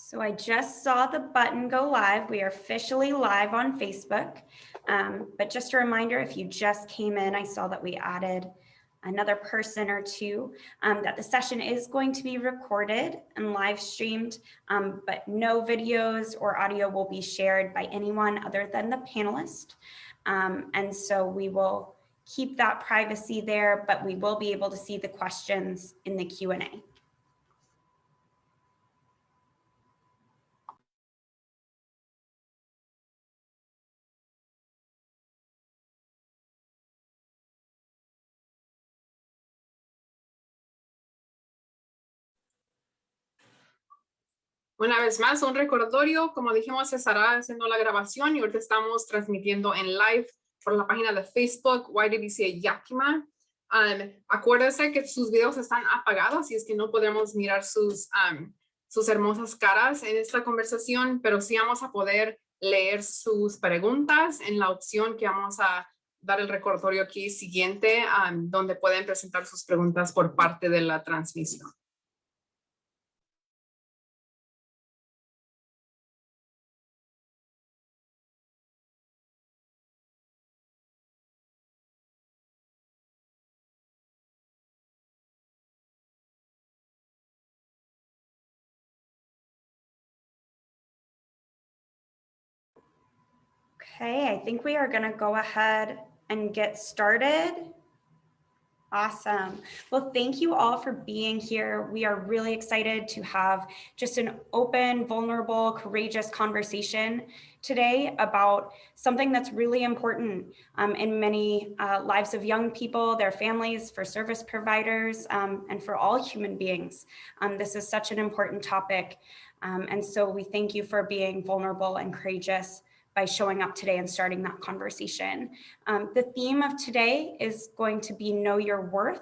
So I just saw the button go live. We are officially live on Facebook. But just a reminder, if you just came in, I saw that we added another person or two, that the session is going to be recorded and live streamed, but no videos or audio will be shared by anyone other than the panelist. And so we will keep that privacy there, but we will be able to see the questions in the Q&A. Una vez más, un recordatorio, como dijimos, se estará haciendo la grabación y ahorita estamos transmitiendo en live por la página de Facebook, YWCA Yakima. Acuérdense que sus videos están apagados y es que no podemos mirar sus hermosas caras en esta conversación, pero sí vamos a poder leer sus preguntas en la opción que vamos a dar el recordatorio aquí siguiente, donde pueden presentar sus preguntas por parte de la transmisión. Okay, I think we are going to go ahead and get started. Awesome. Well, thank you all for being here. We are really excited to have just an open, vulnerable, courageous conversation today about something that's really important in many lives of young people, their families, for service providers, and for all human beings. This is such an important topic. And so we thank you for being vulnerable and courageous by showing up today and starting that conversation. The theme of today is going to be Know Your Worth,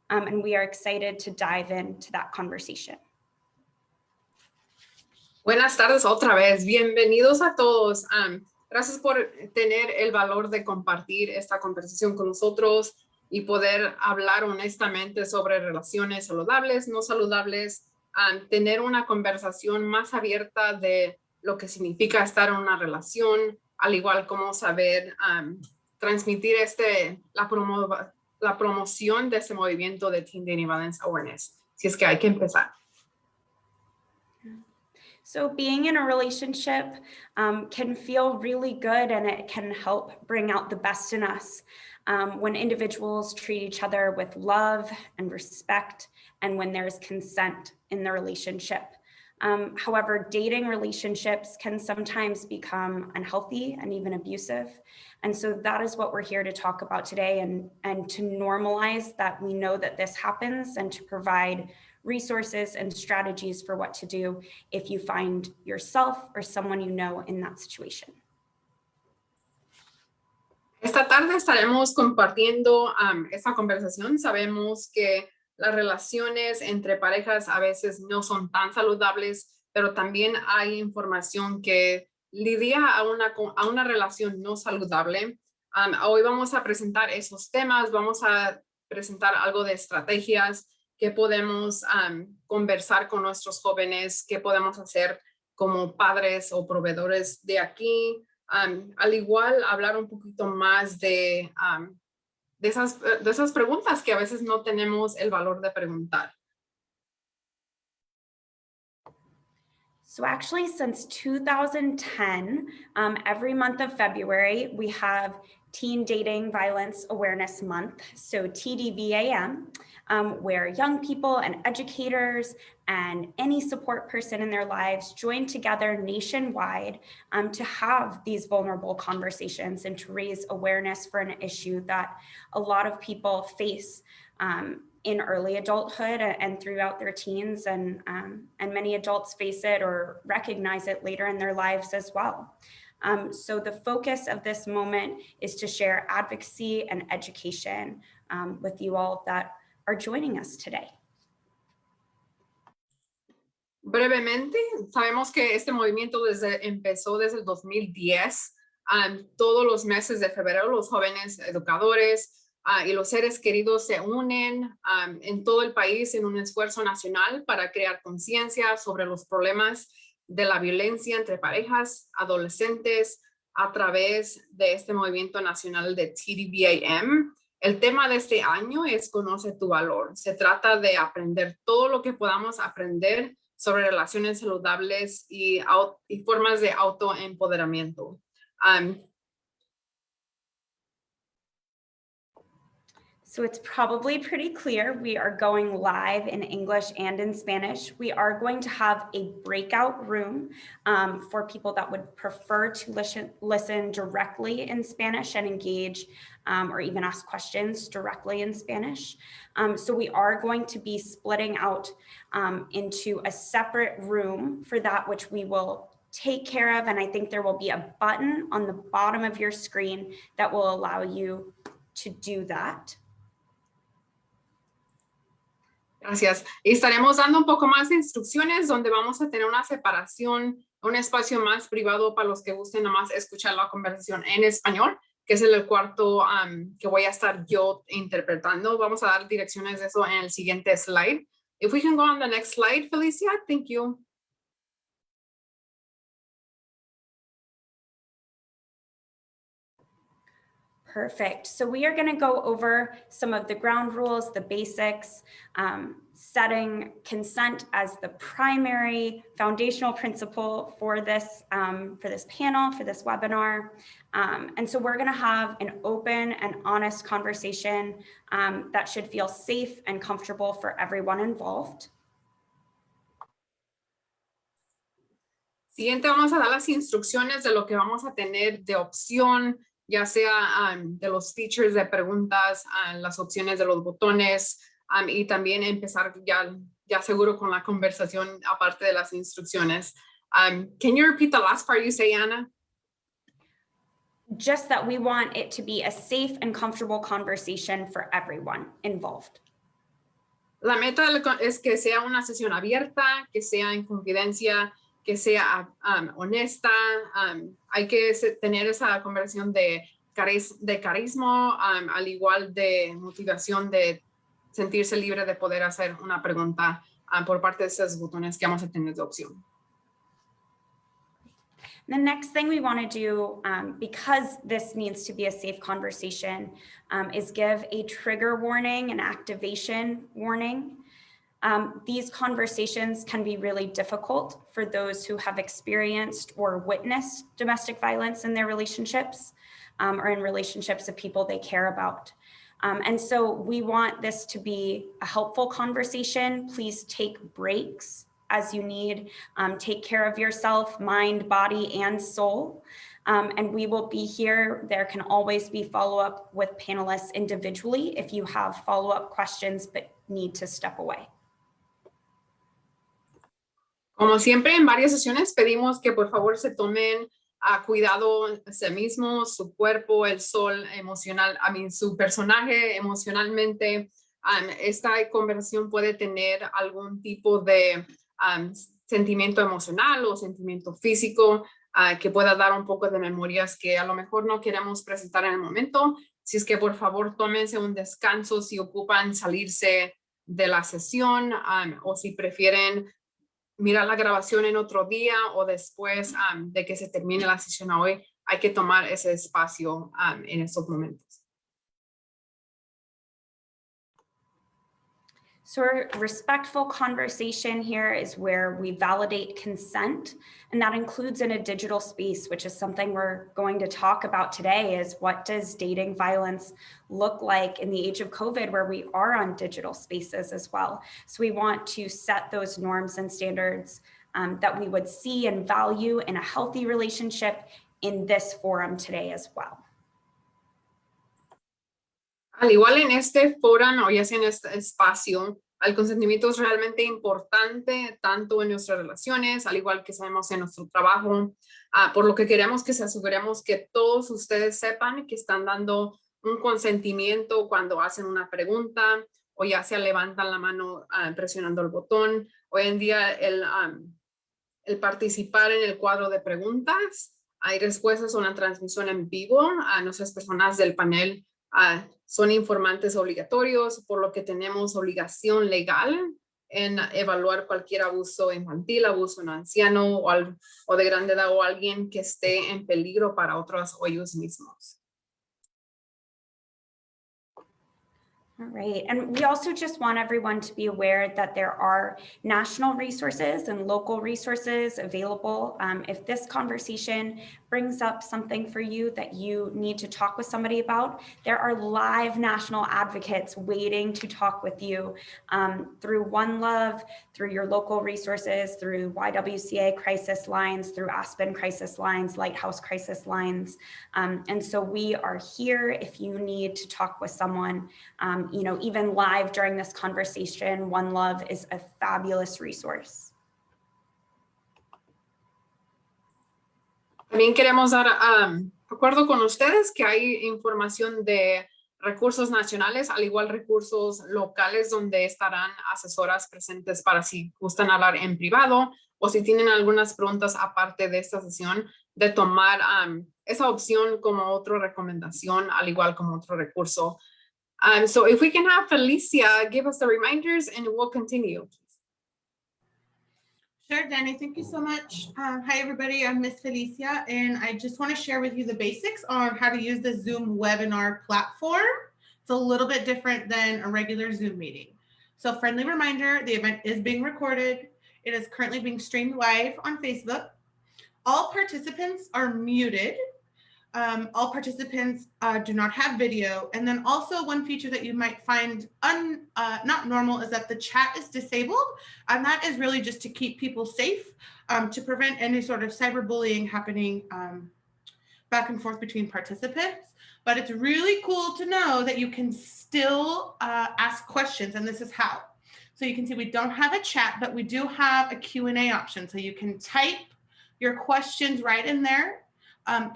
and we are excited to dive into that conversation. Buenas tardes otra vez, bienvenidos a todos. Gracias por tener el valor de compartir esta conversación con nosotros y poder hablar honestamente sobre relaciones saludables, no saludables, tener una conversación más abierta de lo que significa estar en una relación, al igual como saber transmitir la promoción de este movimiento de Teen Dating Violence Awareness. Si es que hay que empezar. So being in a relationship can feel really good, and it can help bring out the best in us when individuals treat each other with love and respect, and when there's consent in the relationship. However, dating relationships can sometimes become unhealthy and even abusive. And so that is what we're here to talk about today, and to normalize that we know that this happens, and to provide resources and strategies for what to do if you find yourself or someone you know in that situation. Esta tarde estaremos compartiendo esta conversación. Sabemos que las relaciones entre parejas a veces no son tan saludables, pero también hay información que lidia a una relación no saludable. Hoy vamos a presentar esos temas, vamos a presentar algo de estrategias que podemos conversar con nuestros jóvenes, qué podemos hacer como padres o proveedores de aquí. Al igual, hablar un poquito más de esas preguntas que a veces no tenemos el valor de preguntar. So actually, since 2010, every month of February, we have Teen Dating Violence Awareness Month, so TDVAM, where young people and educators and any support person in their lives join together nationwide to have these vulnerable conversations and to raise awareness for an issue that a lot of people face in early adulthood and throughout their teens, and many adults face it or recognize it later in their lives as well. So the focus of this moment is to share advocacy and education with you all that are joining us today. Brevemente, sabemos que este movimiento empezó desde el 2010. Todos los meses de febrero, los jóvenes educadores y los seres queridos se unen en todo el país en un esfuerzo nacional para crear conciencia sobre los problemas de la violencia entre parejas, adolescentes, a través de este movimiento nacional de TDVAM. El tema de este año es Conoce tu valor. Se trata de aprender todo lo que podamos aprender sobre relaciones saludables y formas de autoempoderamiento. So it's probably pretty clear we are going live in English and in Spanish. We are going to have a breakout room for people that would prefer to listen directly in Spanish and engage or even ask questions directly in Spanish. So we are going to be splitting out into a separate room for that, which we will take care of. And I think there will be a button on the bottom of your screen that will allow you to do that. Gracias. Y estaremos dando un poco más de instrucciones donde vamos a tener una separación, un espacio más privado para los que gusten nomás escuchar la conversación en español, que es el cuarto que voy a estar yo interpretando. Vamos a dar direcciones de eso en el siguiente slide. If we can go on the next slide, Felicia, thank you. Perfect. So we are going to go over some of the ground rules, the basics, setting consent as the primary foundational principle for this panel, for this webinar. And so we're going to have an open and honest conversation that should feel safe and comfortable for everyone involved. Siguiente, vamos a dar las instrucciones de lo que vamos a tener de opción, ya sea de los features de preguntas, las opciones de los botones, y también empezar ya seguro con la conversación aparte de las instrucciones. Can you repeat the last part you say, Anna? Just that we want it to be a safe and comfortable conversation for everyone involved. La meta es que sea una sesión abierta, que sea en confidencia, que sea honesta. Hay que tener esa conversación de carisma, al igual de motivación de sentirse libre de poder hacer una pregunta por parte de esos botones que vamos a tener de opción. The next thing we want to do, because this needs to be a safe conversation, is give a trigger warning, an activation warning. These conversations can be really difficult for those who have experienced or witnessed domestic violence in their relationships or in relationships of people they care about. And so we want this to be a helpful conversation. Please take breaks as you need. Take care of yourself, mind, body, and soul. And we will be here. There can always be follow-up with panelists individually if you have follow-up questions but need to step away. Como siempre, en varias sesiones pedimos que por favor se tomen cuidado a sí mismos, su cuerpo, el sol emocional, su personaje emocionalmente. Esta conversación puede tener algún tipo de sentimiento emocional o sentimiento físico que pueda dar un poco de memorias que a lo mejor no queremos presentar en el momento. Si es que por favor tómense un descanso si ocupan salirse de la sesión o si prefieren mirar la grabación en otro día o después de que se termine la sesión hoy, hay que tomar ese espacio en estos momentos. So a respectful conversation here is where we validate consent, and that includes in a digital space, which is something we're going to talk about today, is what does dating violence look like in the age of COVID, where we are on digital spaces as well. So we want to set those norms and standards that we would see and value in a healthy relationship in this forum today as well. Al igual en este foro o ya sea en este espacio, el consentimiento es realmente importante tanto en nuestras relaciones, al igual que sabemos en nuestro trabajo, por lo que queremos que se aseguremos que todos ustedes sepan que están dando un consentimiento cuando hacen una pregunta o ya sea levantan la mano presionando el botón. Hoy en día el participar en el cuadro de preguntas, hay respuestas a una transmisión en vivo a nuestras personas del panel. Son informantes obligatorios, por lo que tenemos obligación legal en evaluar cualquier abuso infantil, abuso en anciano o de grande edad o alguien que esté en peligro para otros o ellos mismos. All right, and we also just want everyone to be aware that there are national resources and local resources available. If this conversation brings up something for you that you need to talk with somebody about, there are live national advocates waiting to talk with you through One Love, through your local resources, through YWCA crisis lines, through ASPEN crisis lines, Lighthouse crisis lines. And so we are here if you need to talk with someone. You know, even live during this conversation, One Love is a fabulous resource. También queremos dar acuerdo con ustedes que hay información de recursos nacionales, al igual recursos locales donde estarán asesoras presentes para si gustan hablar en privado o si tienen algunas preguntas aparte de esta sesión, de tomar esa opción como otra recomendación, al igual como otro recurso. So if we can have Felicia give us the reminders and we'll continue. Sure, Danny, thank you so much. Hi, everybody, I'm Miss Felicia, and I just want to share with you the basics on how to use the Zoom webinar platform. It's a little bit different than a regular Zoom meeting. So friendly reminder, the event is being recorded. It is currently being streamed live on Facebook. All participants are muted. All participants do not have video. And then also one feature that you might find not normal is that the chat is disabled. And that is really just to keep people safe, to prevent any sort of cyberbullying happening back and forth between participants. But it's really cool to know that you can still ask questions, and this is how. So you can see we don't have a chat, but we do have a Q&A option. So you can type your questions right in there.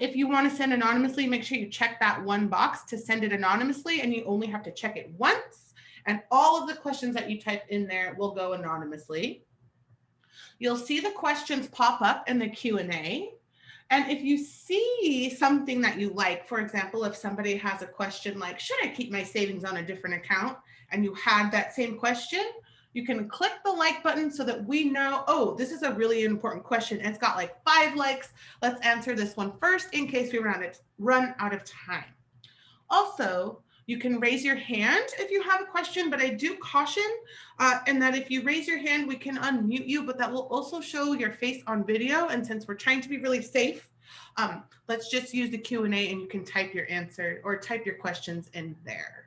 If you want to send anonymously, make sure you check that one box to send it anonymously, and you only have to check it once. And all of the questions that you type in there will go anonymously. You'll see the questions pop up in the Q&A. And if you see something that you like, for example, if somebody has a question like, should I keep my savings on a different account? And you had that same question, you can click the like button so that we know, oh, this is a really important question. It's got like 5 likes. Let's answer this one first in case we run out of time. Also, you can raise your hand if you have a question, but I do caution in that if you raise your hand, we can unmute you, but that will also show your face on video. And since we're trying to be really safe, let's just use the Q&A and you can type your answer or type your questions in there.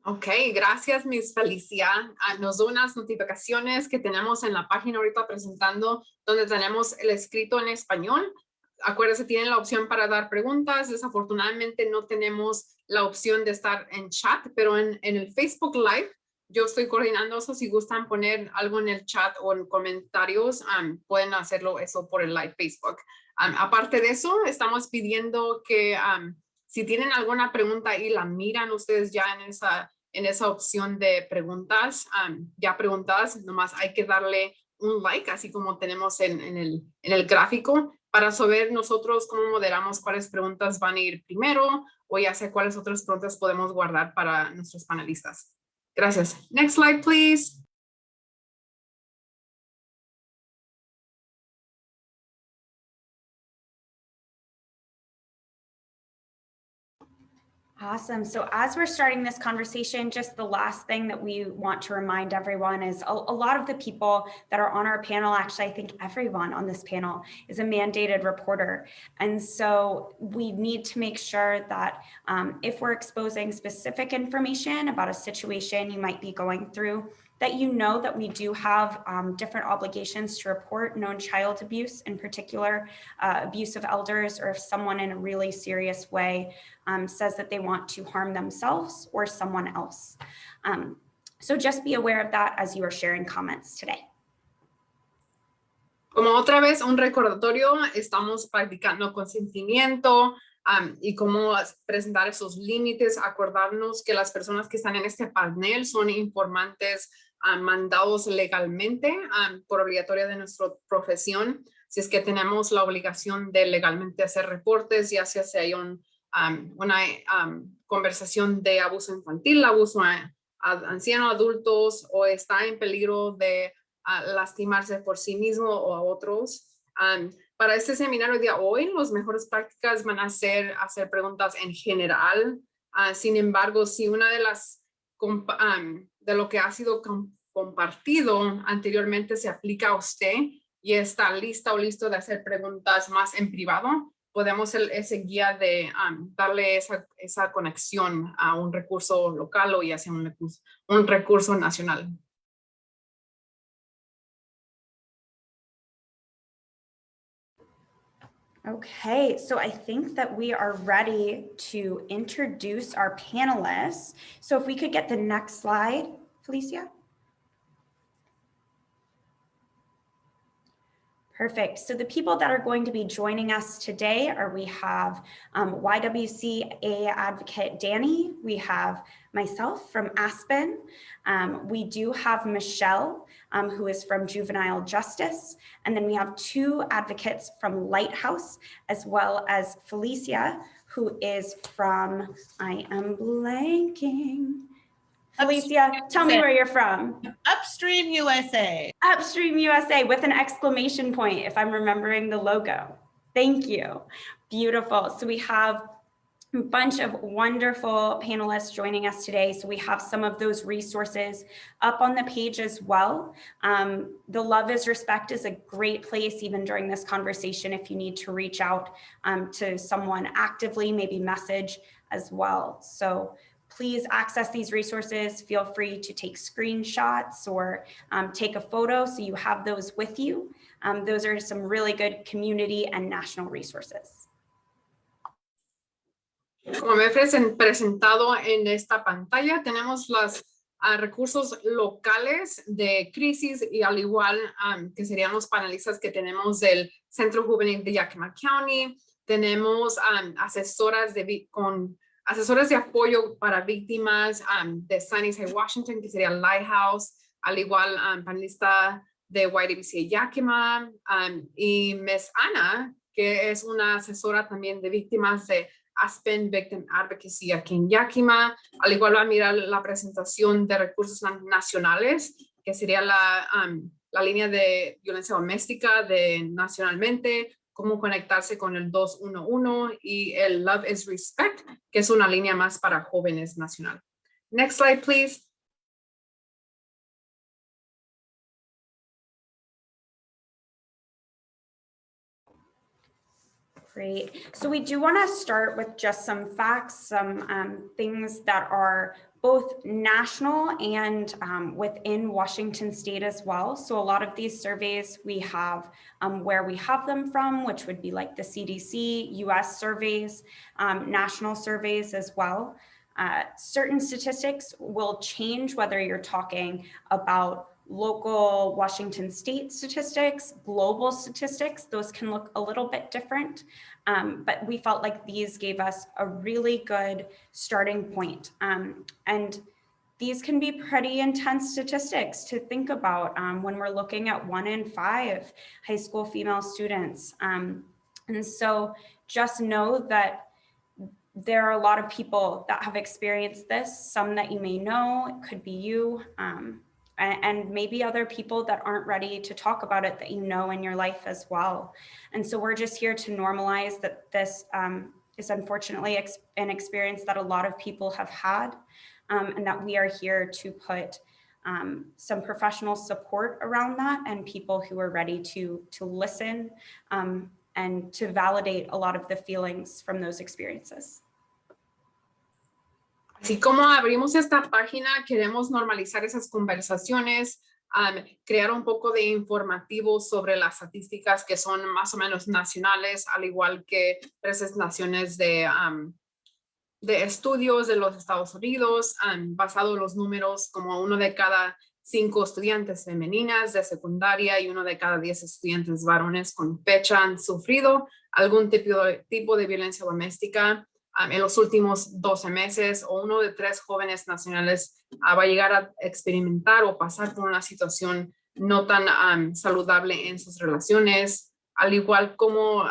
Ok, gracias, Miss Felicia. Nos da unas notificaciones que tenemos en la página ahorita presentando, donde tenemos el escrito en español. Acuérdense, tienen la opción para dar preguntas. Desafortunadamente no tenemos la opción de estar en chat, pero en el Facebook Live yo estoy coordinando eso. Si gustan poner algo en el chat o en comentarios, pueden hacerlo eso por el live Facebook. Aparte de eso, estamos pidiendo que si tienen alguna pregunta y la miran ustedes ya en esa opción de preguntas, ya preguntadas, nomás hay que darle un like, así como tenemos en el gráfico, para saber nosotros cómo moderamos cuáles preguntas van a ir primero o ya sea cuáles otras preguntas podemos guardar para nuestros panelistas. Gracias. Next slide, please. Awesome. So as we're starting this conversation, just the last thing that we want to remind everyone is a lot of the people that are on our panel, actually, I think everyone on this panel is a mandated reporter. And so we need to make sure that if we're exposing specific information about a situation you might be going through, that you know that we do have different obligations to report known child abuse, in particular abuse of elders, or if someone in a really serious way says that they want to harm themselves or someone else. So just be aware of that as you are sharing comments today. Como otra vez un recordatorio, estamos practicando consentimiento y cómo presentar esos límites, acordarnos que las personas que están en este panel son informantes mandados legalmente por obligatoria de nuestra profesión. Si es que tenemos la obligación de legalmente hacer reportes, ya sea si hay una conversación de abuso infantil, abuso ancianos, adultos o está en peligro de lastimarse por sí mismo o a otros. Para este seminario de hoy, las mejores prácticas van a ser hacer preguntas en general. Sin embargo, si una de las de lo que ha sido compartido anteriormente se aplica a usted y está lista o listo de hacer preguntas más en privado, podemos ser ese guía de darle esa conexión a un recurso local o ya sea un recurso nacional. Okay, so I think that we are ready to introduce our panelists. So if we could get the next slide, Felicia. Perfect. So the people that are going to be joining us today we have YWCA advocate Danny, we have myself from ASPEN, we do have Michelle, who is from Juvenile Justice, and then we have 2 advocates from Lighthouse, as well as Felicia, who is from, I am blanking. Felicia, tell me where you're from. Upstream USA. Upstream USA with an exclamation point, if I'm remembering the logo. Thank you. Beautiful. So we have a bunch of wonderful panelists joining us today. So we have some of those resources up on the page as well. The Love is Respect is a great place, even during this conversation, if you need to reach out to someone actively, maybe message as well. So please access these resources. Feel free to take screenshots or take a photo so you have those with you. Those are some really good community and national resources. Como me he presentado en esta pantalla, tenemos los recursos locales de crisis y al igual que serían los panelistas que tenemos del Centro Juvenil de Yakima County. Tenemos asesoras de apoyo para víctimas de Sunnyside, Washington, que sería Lighthouse, al igual panelista de YWCA Yakima, y Miss Ana, que es una asesora también de víctimas de ASPEN Victim Advocacy aquí en Yakima. Al igual va a mirar la presentación de recursos nacionales, que sería la línea de violencia doméstica nacionalmente, cómo conectarse con el 211 y el Love is Respect, que es una línea más para jóvenes nacional. Next slide, please. Great. So we do want to start with just some facts, some things that are both national and within Washington state as well. So a lot of these surveys we have where we have them from, which would be like the CDC, US surveys, national surveys as well. Certain statistics will change whether you're talking about local Washington state statistics, global statistics, those can look a little bit different, but we felt like these gave us a really good starting point. And these can be pretty intense statistics to think about when we're looking at 1 in 5 high school female students. And so just know that there are a lot of people that have experienced this, some that you may know, it could be you, and maybe other people that aren't ready to talk about it that you know in your life as well. And so we're just here to normalize that this is unfortunately an experience that a lot of people have had, and that we are here to put some professional support around that and people who are ready to listen and to validate a lot of the feelings from those experiences. Así como abrimos esta página, queremos normalizar esas conversaciones, crear un poco de informativo sobre las estadísticas que son más o menos nacionales, al igual que presentaciones de estudios de los Estados Unidos, basado en los números como 1 de cada 5 estudiantes femeninas de secundaria y 1 de cada 10 estudiantes varones con fecha han sufrido algún tipo de violencia doméstica en los últimos 12 meses, o 1 de 3 jóvenes nacionales va a llegar a experimentar o pasar por una situación no tan saludable en sus relaciones, al igual como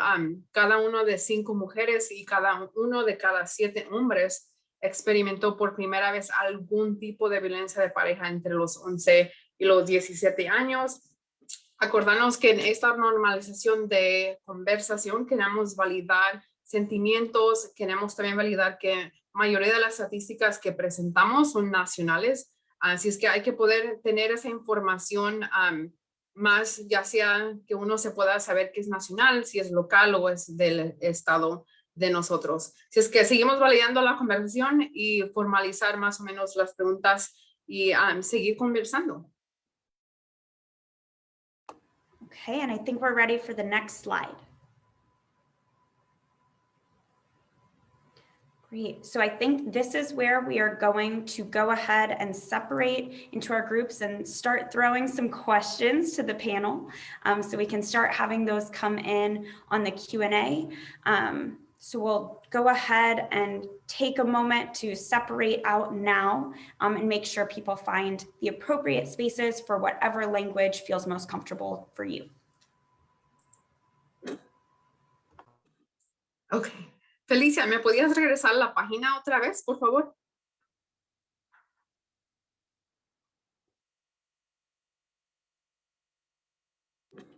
cada 1 de 5 mujeres y cada 1 de cada 7 hombres experimentó por primera vez algún tipo de violencia de pareja entre los 11 y los 17 años. Acordarnos que en esta normalización de conversación queremos validar sentimientos, queremos también validar que la mayoría de las estadísticas que presentamos son nacionales, así es que hay que poder tener esa información más, ya sea que uno se pueda saber que es nacional, si es local o es del estado de nosotros. Si es que seguimos validando la conversación y formalizar más o menos las preguntas y seguir conversando. Okay, and I think we're ready for the next slide. Great. So I think this is where we are going to go ahead and separate into our groups and start throwing some questions to the panel, so we can start having those come in on the Q&A. So we'll go ahead and take a moment to separate out now and make sure people find the appropriate spaces for whatever language feels most comfortable for you. Okay. Felicia, ¿me podías regresar la página otra vez, por favor?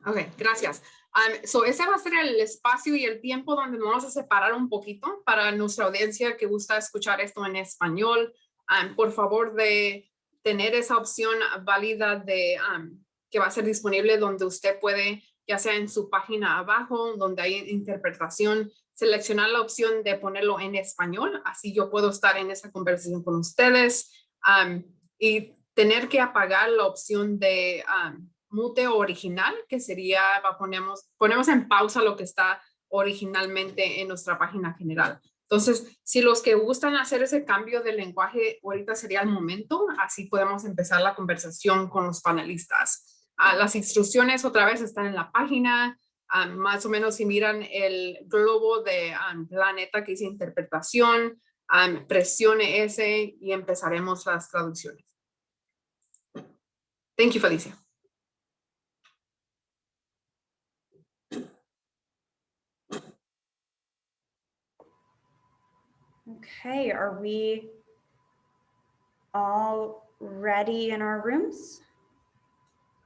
Ok, gracias. So ese va a ser el espacio y el tiempo donde nos vamos a separar un poquito para nuestra audiencia que gusta escuchar esto en español. Por favor, de tener esa opción válida de que va a ser disponible donde usted puede, ya sea en su página abajo, donde hay interpretación, seleccionar la opción de ponerlo en español, así yo puedo estar en esa conversación con ustedes, y tener que apagar la opción de mute original, que sería, ponemos en pausa lo que está originalmente en nuestra página general. Entonces, si los que gustan hacer ese cambio de lenguaje, ahorita sería el momento, así podemos empezar la conversación con los panelistas. Las instrucciones otra vez están en la página. Más o menos si miran el globo de planeta que dice interpretación, presione ese y empezaremos las traducciones. Thank you, Felicia. Okay, are we all ready in our rooms?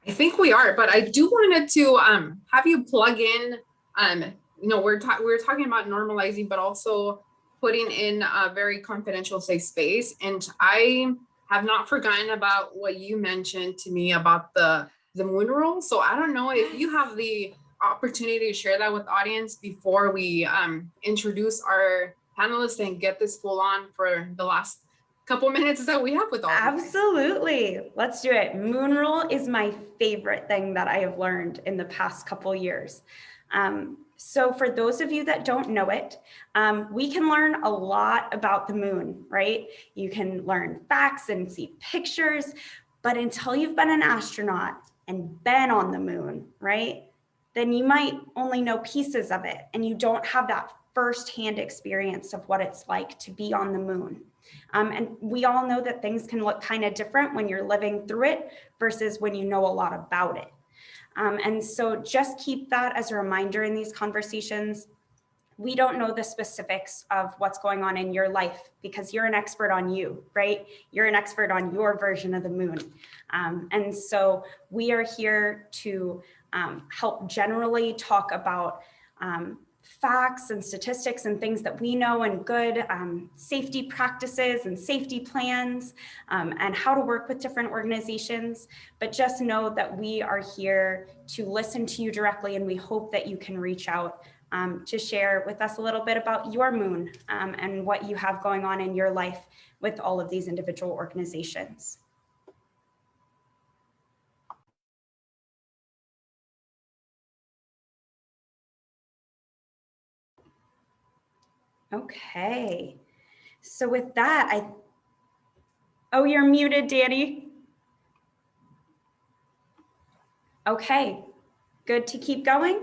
I think we are, but I do wanted to have you plug in, you know, we're talking about normalizing, but also putting in a very confidential safe space. And I have not forgotten about what you mentioned to me about the moon rule. So I don't know if you have the opportunity to share that with the audience before we introduce our panelists and get this full on for the last couple minutes that we have with all of you. Absolutely. Let's do it. Moon rule is my favorite thing that I have learned in the past couple years. So for those of you that don't know it, we can learn a lot about the moon, right? You can learn facts and see pictures, but until you've been an astronaut and been on the moon, right? Then you might only know pieces of it and you don't have that firsthand experience of what it's like to be on the moon. And we all know that things can look kind of different when you're living through it versus when you know a lot about it. And so just keep that as a reminder in these conversations. We don't know the specifics of what's going on in your life because you're an expert on you, right? You're an expert on your version of the moon. And so we are here to help generally talk about facts and statistics and things that we know and good safety practices and safety plans and how to work with different organizations. But just know that we are here to listen to you directly, and we hope that you can reach out to share with us a little bit about your moon and what you have going on in your life with all of these individual organizations. Okay, so with that, oh, you're muted, Danny. Okay, good to keep going?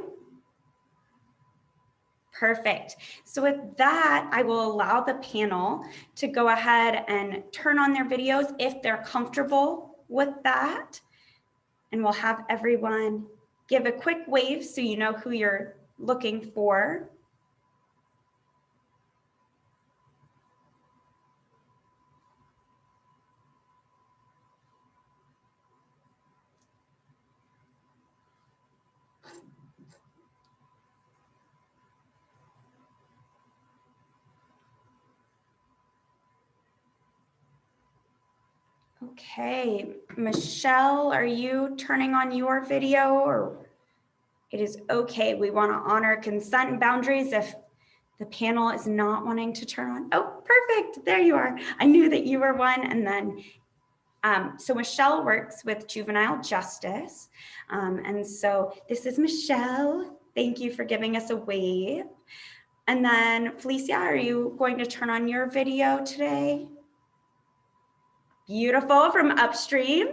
Perfect. So with that, I will allow the panel to go ahead and turn on their videos if they're comfortable with that. And we'll have everyone give a quick wave so you know who you're looking for. Okay, Michelle, are you turning on your video or it is okay? We want to honor consent and boundaries if the panel is not wanting to turn on. Oh, perfect. There you are. I knew that you were one. And then, so Michelle works with juvenile justice. And so this is Michelle. Thank you for giving us a wave. And then Felicia, are you going to turn on your video today? Beautiful, from Upstream.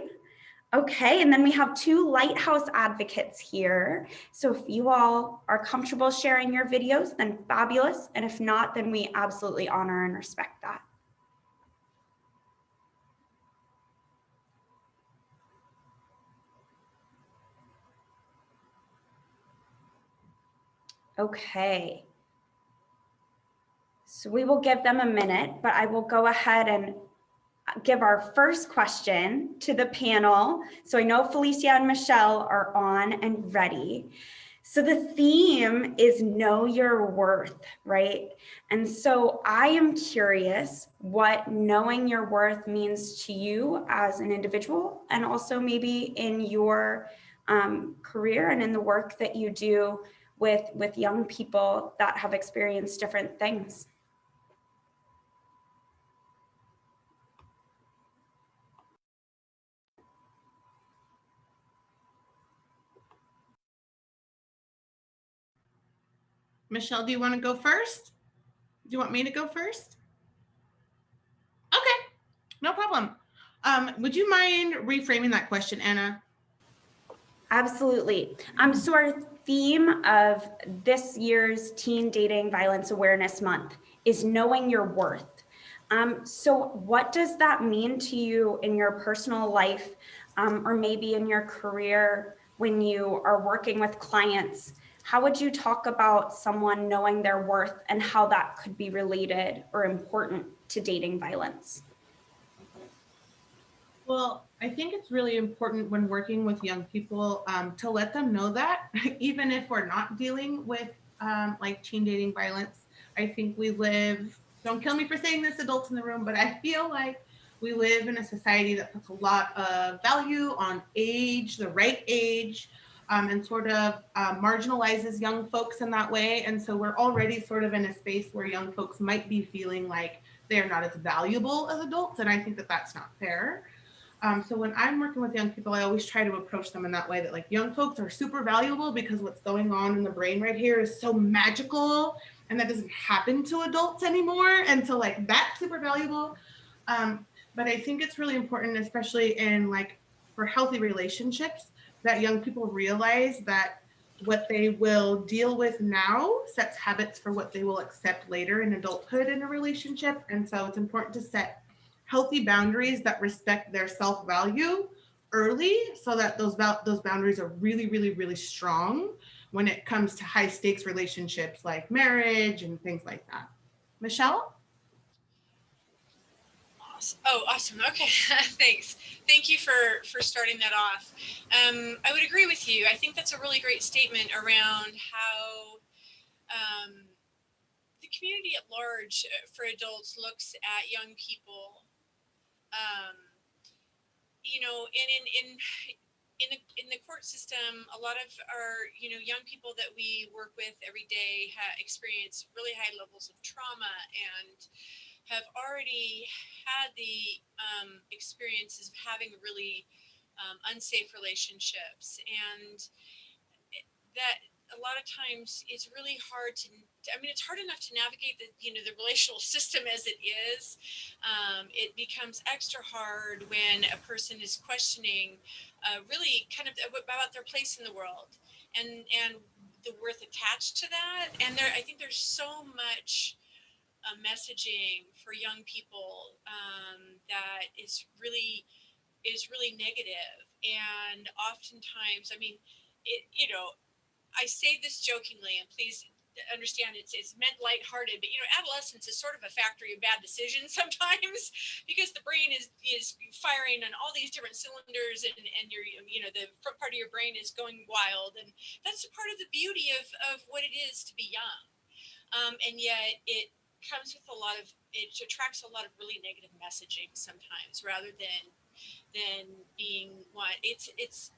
Okay, and then we have two Lighthouse advocates here. So if you all are comfortable sharing your videos, then fabulous. And if not, then we absolutely honor and respect that. Okay. So we will give them a minute, but I will go ahead and give our first question to the panel. So I know Felicia and Michelle are on and ready. So the theme is know your worth, right? And so I am curious what knowing your worth means to you as an individual, and also maybe in your career and in the work that you do with young people that have experienced different things. Michelle, do you want to go first? Do you want me to go first? Okay, no problem. Would you mind reframing that question, Anna? Absolutely. So our theme of this year's Teen Dating Violence Awareness Month is knowing your worth. So what does that mean to you in your personal life, or maybe in your career when you are working with clients? How would you talk about someone knowing their worth and how that could be related or important to dating violence? Well, I think it's really important when working with young people to let them know that even if we're not dealing with like teen dating violence, I think we live, don't kill me for saying this, adults in the room, but I feel like we live in a society that puts a lot of value on age, the right age, and sort of marginalizes young folks in that way. And so we're already sort of in a space where young folks might be feeling like they're not as valuable as adults. And I think that that's not fair. So when I'm working with young people, I always try to approach them in that way that like young folks are super valuable because what's going on in the brain right here is so magical and that doesn't happen to adults anymore. And so like that's super valuable. But I think it's really important, especially in like for healthy relationships, that young people realize that what they will deal with now sets habits for what they will accept later in adulthood in a relationship. And so it's important to set healthy boundaries that respect their self-value early so that those boundaries are really, really, really strong when it comes to high stakes relationships like marriage and things like that. Michelle? Oh, awesome. Okay, thanks. Thank you for starting that off. I would agree with you. I think that's a really great statement around how the community at large for adults looks at young people. You know, and in the court system, a lot of our young people that we work with every day experience really high levels of trauma and have already had the experiences of having really unsafe relationships, and that a lot of times it's really hard to. I mean, it's hard enough to navigate the the relational system as it is. It becomes extra hard when a person is questioning, really kind of about their place in the world and the worth attached to that. And I think there's so much messaging for young people that is really negative, and oftentimes, I mean, I say this jokingly, and please understand it's meant lighthearted, but adolescence is sort of a factory of bad decisions sometimes because the brain is firing on all these different cylinders, and your the front part of your brain is going wild, and that's part of the beauty of what it is to be young. And yet comes with it attracts a lot of really negative messaging sometimes, rather than being one. It's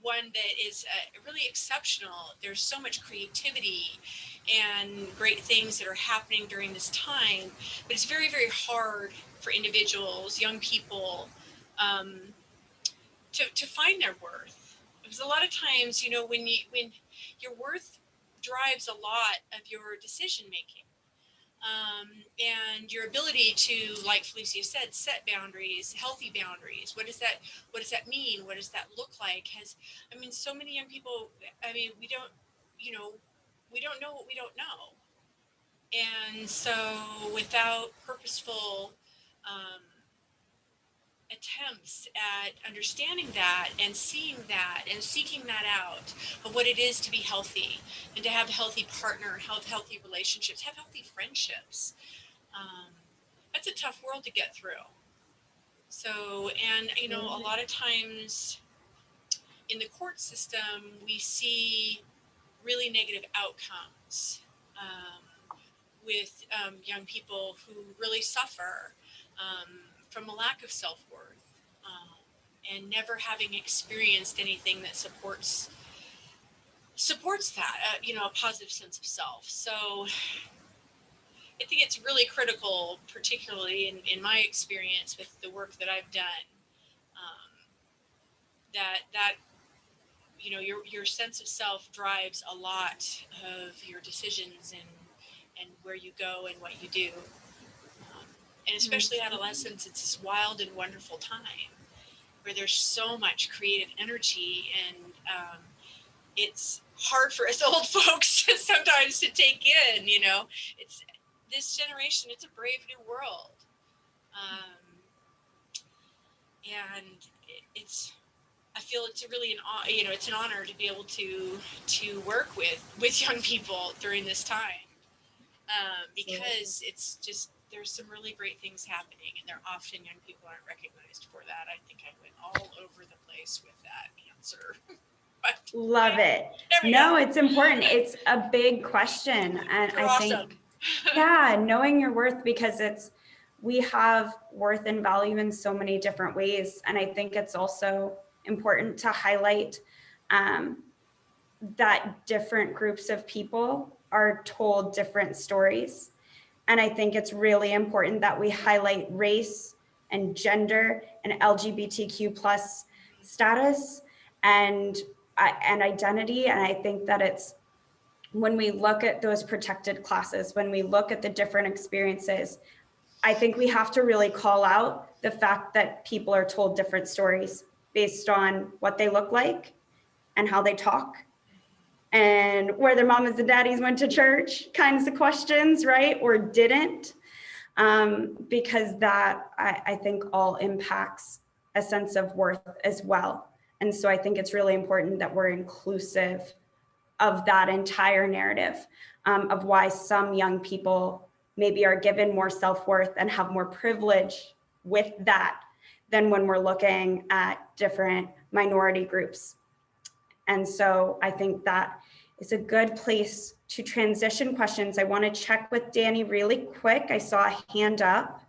one that is really exceptional. There's so much creativity and great things that are happening during this time, but it's very, very hard for individuals, young people, to find their worth. Because a lot of times, you know, when your worth drives a lot of your decision making. And your ability to, like Felicia said, set boundaries, healthy boundaries. What does that mean? What does that look like? So many young people, we don't know what we don't know. And so without purposeful attempts at understanding that and seeing that and seeking that out of what it is to be healthy and to have a healthy partner, have healthy relationships, have healthy friendships. That's a tough world to get through. So, and you know, a lot of times in the court system, we see really negative outcomes with young people who really suffer from a lack of self-worth and never having experienced anything that supports that, a positive sense of self. So I think it's really critical, particularly in my experience with the work that I've done, that you know, your sense of self drives a lot of your decisions and where you go and what you do. And especially adolescence, it's this wild and wonderful time where there's so much creative energy, and it's hard for us old folks sometimes to take in. You know, it's this generation, it's a brave new world, and I feel it's really it's an honor to be able to work with young people during this time, because it's just, there's some really great things happening, and they're often young people aren't recognized for that. I think I went all over the place with that answer. But love it. No, it's important. It's a big question. And I think, yeah, knowing your worth, because we have worth and value in so many different ways. And I think it's also important to highlight that different groups of people are told different stories. And I think it's really important that we highlight race and gender and LGBTQ plus status and identity. And I think that it's, when we look at those protected classes, when we look at the different experiences, I think we have to really call out the fact that people are told different stories based on what they look like and how they talk and where their mamas and daddies went to church, kinds of questions, right? Or didn't, because that I think all impacts a sense of worth as well. And so I think it's really important that we're inclusive of that entire narrative, of why some young people maybe are given more self-worth and have more privilege with that than when we're looking at different minority groups. And so I think that is a good place to transition questions. I want to check with Danny really quick. I saw a hand up.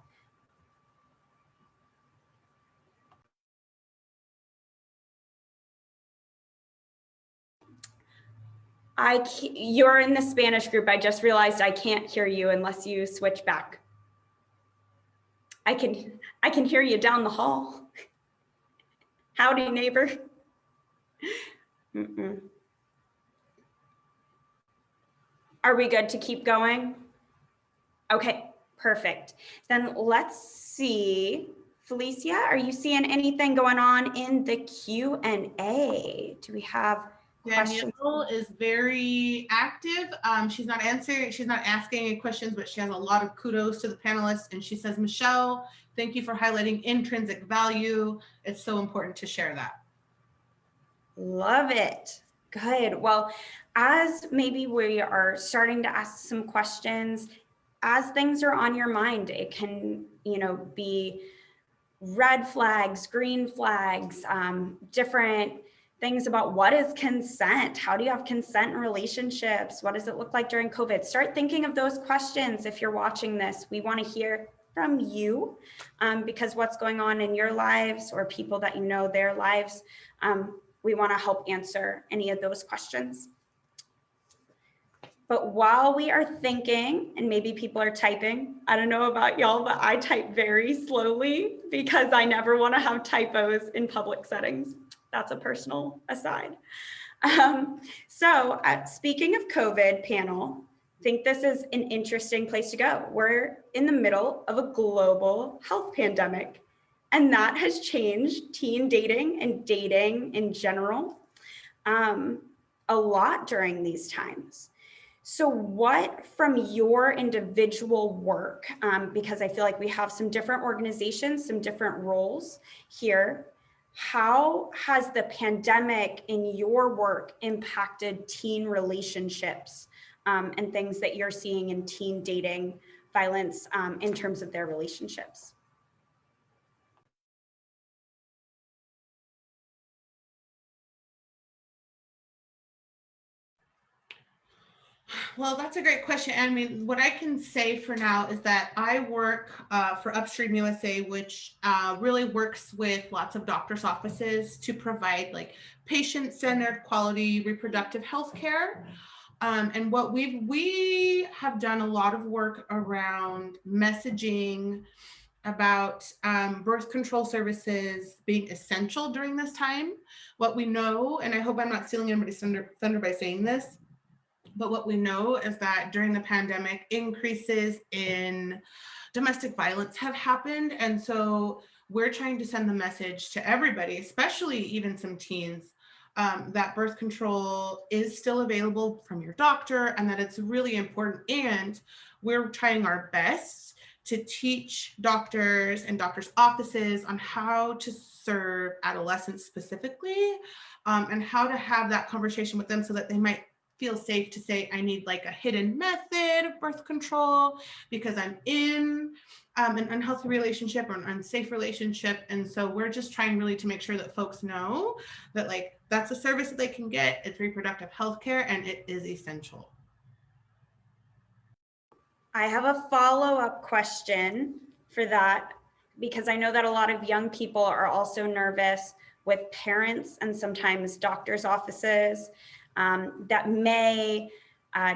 You're in the Spanish group. I just realized I can't hear you unless you switch back. I can hear you down the hall. Howdy, neighbor. Are we good to keep going? Okay, perfect. Then let's see. Felicia, are you seeing anything going on in the Q&A? Do we have questions? Danielle is very active. She's not asking any questions, but she has a lot of kudos to the panelists. And she says, Michelle, thank you for highlighting intrinsic value. It's so important to share that. Love it. Good. Well, as maybe we are starting to ask some questions, as things are on your mind, it can, be red flags, green flags, different things about what is consent? How do you have consent in relationships? What does it look like during COVID? Start thinking of those questions. If you're watching this, we want to hear from you because what's going on in your lives or people that you know their lives, we want to help answer any of those questions. But while we are thinking, and maybe people are typing, I don't know about y'all, but I type very slowly because I never want to have typos in public settings. That's a personal aside. Speaking of COVID panel, I think this is an interesting place to go. We're in the middle of a global health pandemic, and that has changed teen dating and dating in general a lot during these times. So what from your individual work, because I feel like we have some different organizations, some different roles here, how has the pandemic in your work impacted teen relationships and things that you're seeing in teen dating violence in terms of their relationships? Well, that's a great question. I mean, what I can say for now is that I work for Upstream USA, which really works with lots of doctors' offices to provide like patient-centered quality reproductive health care. And what we have done a lot of work around messaging about birth control services being essential during this time. What we know, and I hope I'm not stealing anybody's thunder by saying this, but what we know is that during the pandemic, increases in domestic violence have happened. And so we're trying to send the message to everybody, especially even some teens, that birth control is still available from your doctor and that it's really important. And we're trying our best to teach doctors and doctors' offices on how to serve adolescents specifically and how to have that conversation with them so that they might feel safe to say, I need like a hidden method of birth control because I'm in an unhealthy relationship or an unsafe relationship. And so we're just trying really to make sure that folks know that like that's a service that they can get. It's reproductive health care and it is essential. I have a follow-up question for that because I know that a lot of young people are also nervous with parents and sometimes doctors' offices that may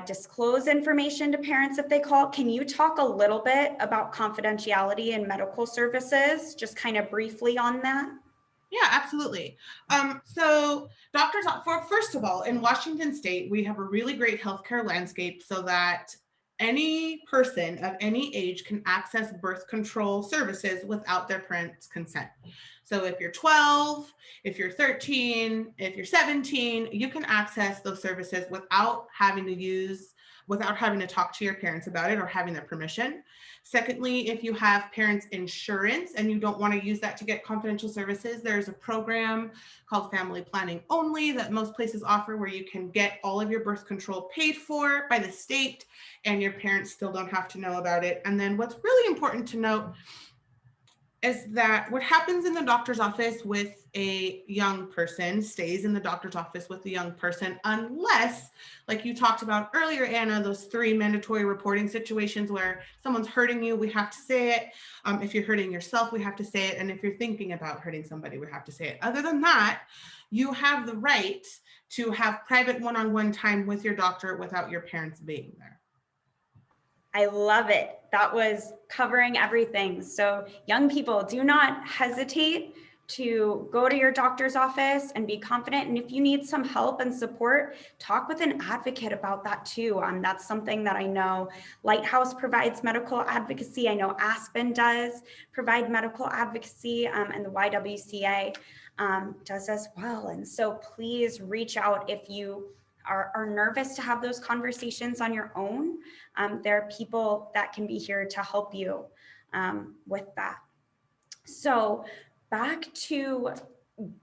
disclose information to parents if they call. Can you talk a little bit about confidentiality in medical services, just kind of briefly on that? Yeah, absolutely. So first of all, in Washington State, we have a really great healthcare landscape so that any person of any age can access birth control services without their parents' consent. So if you're 12, if you're 13, if you're 17, you can access those services without having to talk to your parents about it or having their permission. Secondly, if you have parents' insurance and you don't want to use that to get confidential services, there's a program called Family Planning Only that most places offer where you can get all of your birth control paid for by the state and your parents still don't have to know about it. And then what's really important to note is that what happens in the doctor's office with a young person stays in the doctor's office with the young person, unless, like you talked about earlier, Anna, those 3 mandatory reporting situations where someone's hurting you, we have to say it. If you're hurting yourself, we have to say it. And if you're thinking about hurting somebody, we have to say it. Other than that, you have the right to have private one-on-one time with your doctor without your parents being there. I love it. That was covering everything. So young people, do not hesitate to go to your doctor's office and be confident. And if you need some help and support, talk with an advocate about that too. That's something that I know Lighthouse provides medical advocacy. I know ASPEN does provide medical advocacy and the YWCA does as well. And so please reach out if you are nervous to have those conversations on your own. There are people that can be here to help you with that. So back to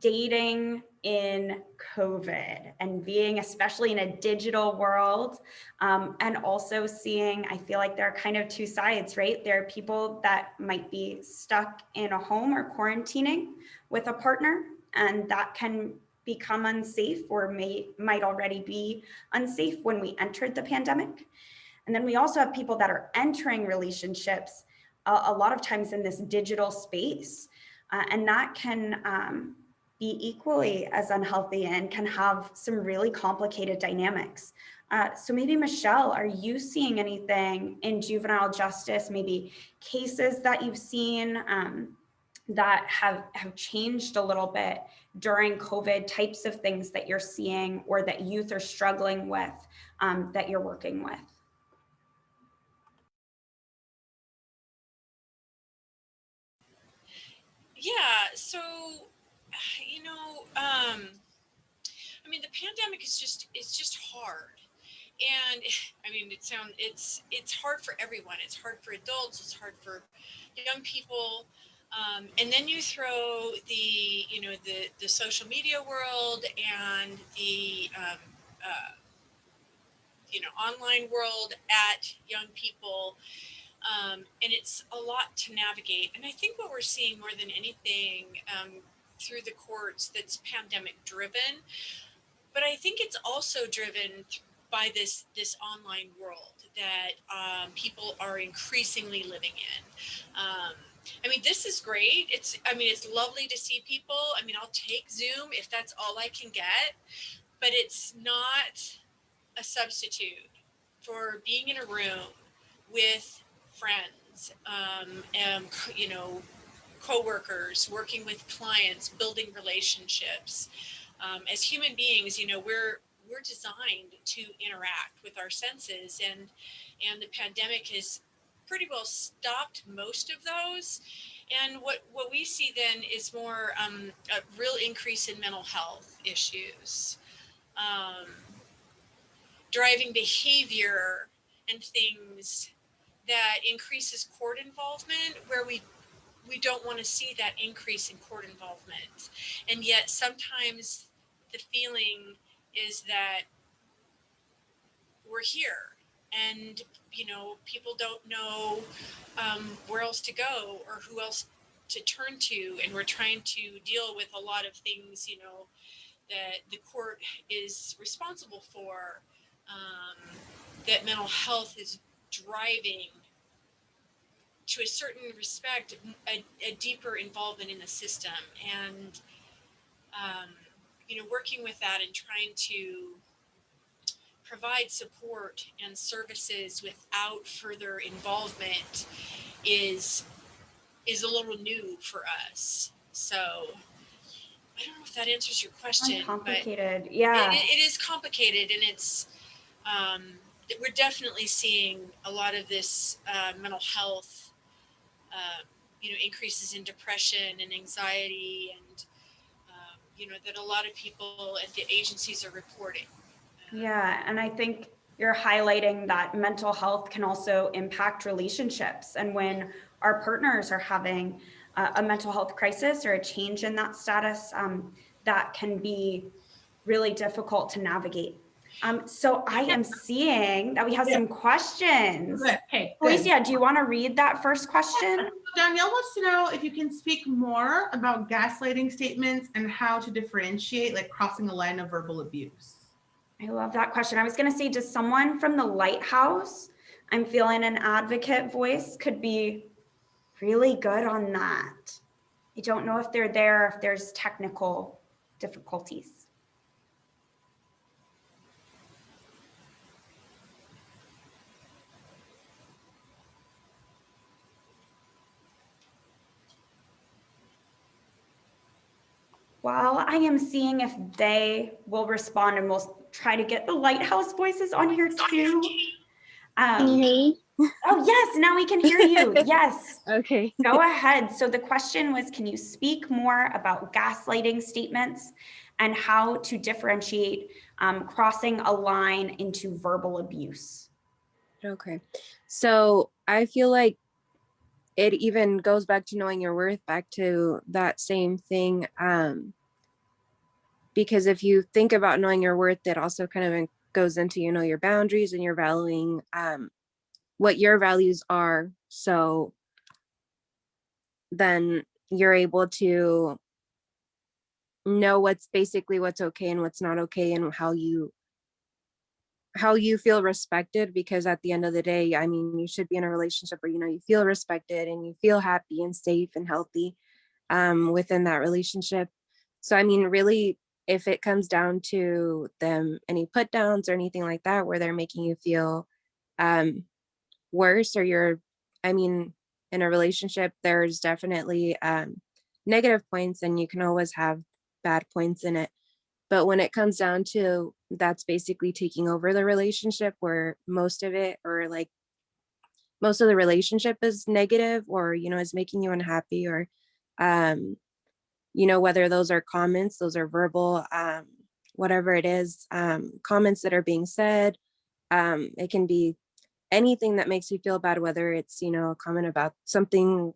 dating in COVID and being especially in a digital world and also seeing, I feel like there are kind of 2 sides, right? There are people that might be stuck in a home or quarantining with a partner, and that can become unsafe or might already be unsafe when we entered the pandemic. And then we also have people that are entering relationships a lot of times in this digital space. And that can be equally as unhealthy and can have some really complicated dynamics. So maybe Michelle, are you seeing anything in juvenile justice, maybe cases that you've seen that have changed a little bit during COVID, types of things that you're seeing or that youth are struggling with that you're working with? Yeah, so, you know, I mean, the pandemic is just hard. And I mean, it's hard for everyone. It's hard for adults, it's hard for young people. And then you throw the social media world and the, online world at young people. And it's a lot to navigate. And I think what we're seeing more than anything through the courts that's pandemic driven, but I think it's also driven by this online world that people are increasingly living in. I mean, this is great. It's lovely to see people. I mean, I'll take Zoom if that's all I can get, but it's not a substitute for being in a room with friends, and coworkers, working with clients, building relationships. As human beings, we're designed to interact with our senses, and the pandemic has pretty well stopped most of those. And what we see then is more a real increase in mental health issues, driving behavior and things that increases court involvement, where we don't want to see that increase in court involvement. And yet sometimes the feeling is that we're here and people don't know where else to go or who else to turn to, and we're trying to deal with a lot of things that the court is responsible for, that mental health is driving to a certain respect, a deeper involvement in the system. And, working with that and trying to provide support and services without further involvement is a little new for us. So I don't know if that answers your question. Complicated, yeah. It is complicated, and it's we're definitely seeing a lot of this mental health, increases in depression and anxiety, and that a lot of people at the agencies are reporting. Yeah, and I think you're highlighting that mental health can also impact relationships. And when our partners are having a mental health crisis or a change in that status, that can be really difficult to navigate. So I am seeing that we have some questions. Okay, Alicia, do you want to read that first question? Danielle wants to know if you can speak more about gaslighting statements and how to differentiate, like crossing a line of verbal abuse. I love that question. I was going to say, does someone from the Lighthouse, I'm feeling an advocate voice, could be really good on that. I don't know if they're there, if there's technical difficulties. Well, I am seeing if they will respond, and we'll try to get the Lighthouse voices on here too. Can you hear me? Oh yes, now we can hear you. Yes. Okay. Go ahead. So the question was, can you speak more about gaslighting statements and how to differentiate crossing a line into verbal abuse? Okay. So I feel like it even goes back to knowing your worth, back to that same thing. Because if you think about knowing your worth, that also kind of goes into, your boundaries and your valuing what your values are. So then you're able to know what's okay and what's not okay, and how you feel respected, because at the end of the day, I mean, you should be in a relationship where, you feel respected and you feel happy and safe and healthy within that relationship. So, I mean, really, if it comes down to them, any put downs or anything like that, where they're making you feel worse, or in a relationship, there's definitely negative points, and you can always have bad points in it. But when it comes down to that's basically taking over the relationship, where most of it, or like most of the relationship is negative, or, is making you unhappy, or, whether those are comments, those are verbal, whatever it is, comments that are being said, it can be anything that makes you feel bad, whether it's, a comment about something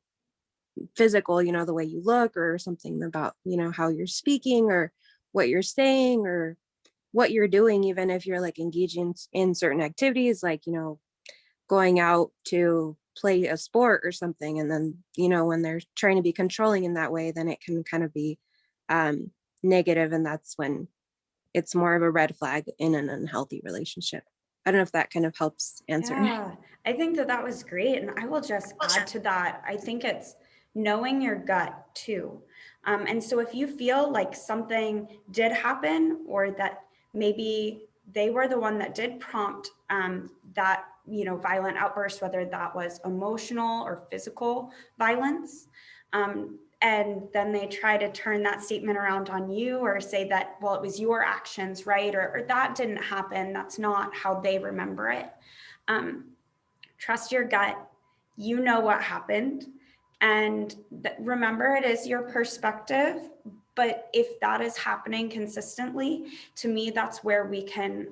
physical, the way you look, or something about, how you're speaking, or what you're saying, or what you're doing, even if you're like engaging in certain activities, like, going out to play a sport or something. And then, when they're trying to be controlling in that way, then it can kind of be negative. And that's when it's more of a red flag in an unhealthy relationship. I don't know if that kind of helps answer. Yeah, I think that was great. And I will just add to that. I think it's knowing your gut too. And so if you feel like something did happen, or that maybe they were the one that did prompt that, violent outburst, whether that was emotional or physical violence, and then they try to turn that statement around on you, or say that, well, it was your actions, right? Or that didn't happen. That's not how they remember it. Trust your gut. You know what happened. And remember, it is your perspective. But if that is happening consistently, to me, that's where we can,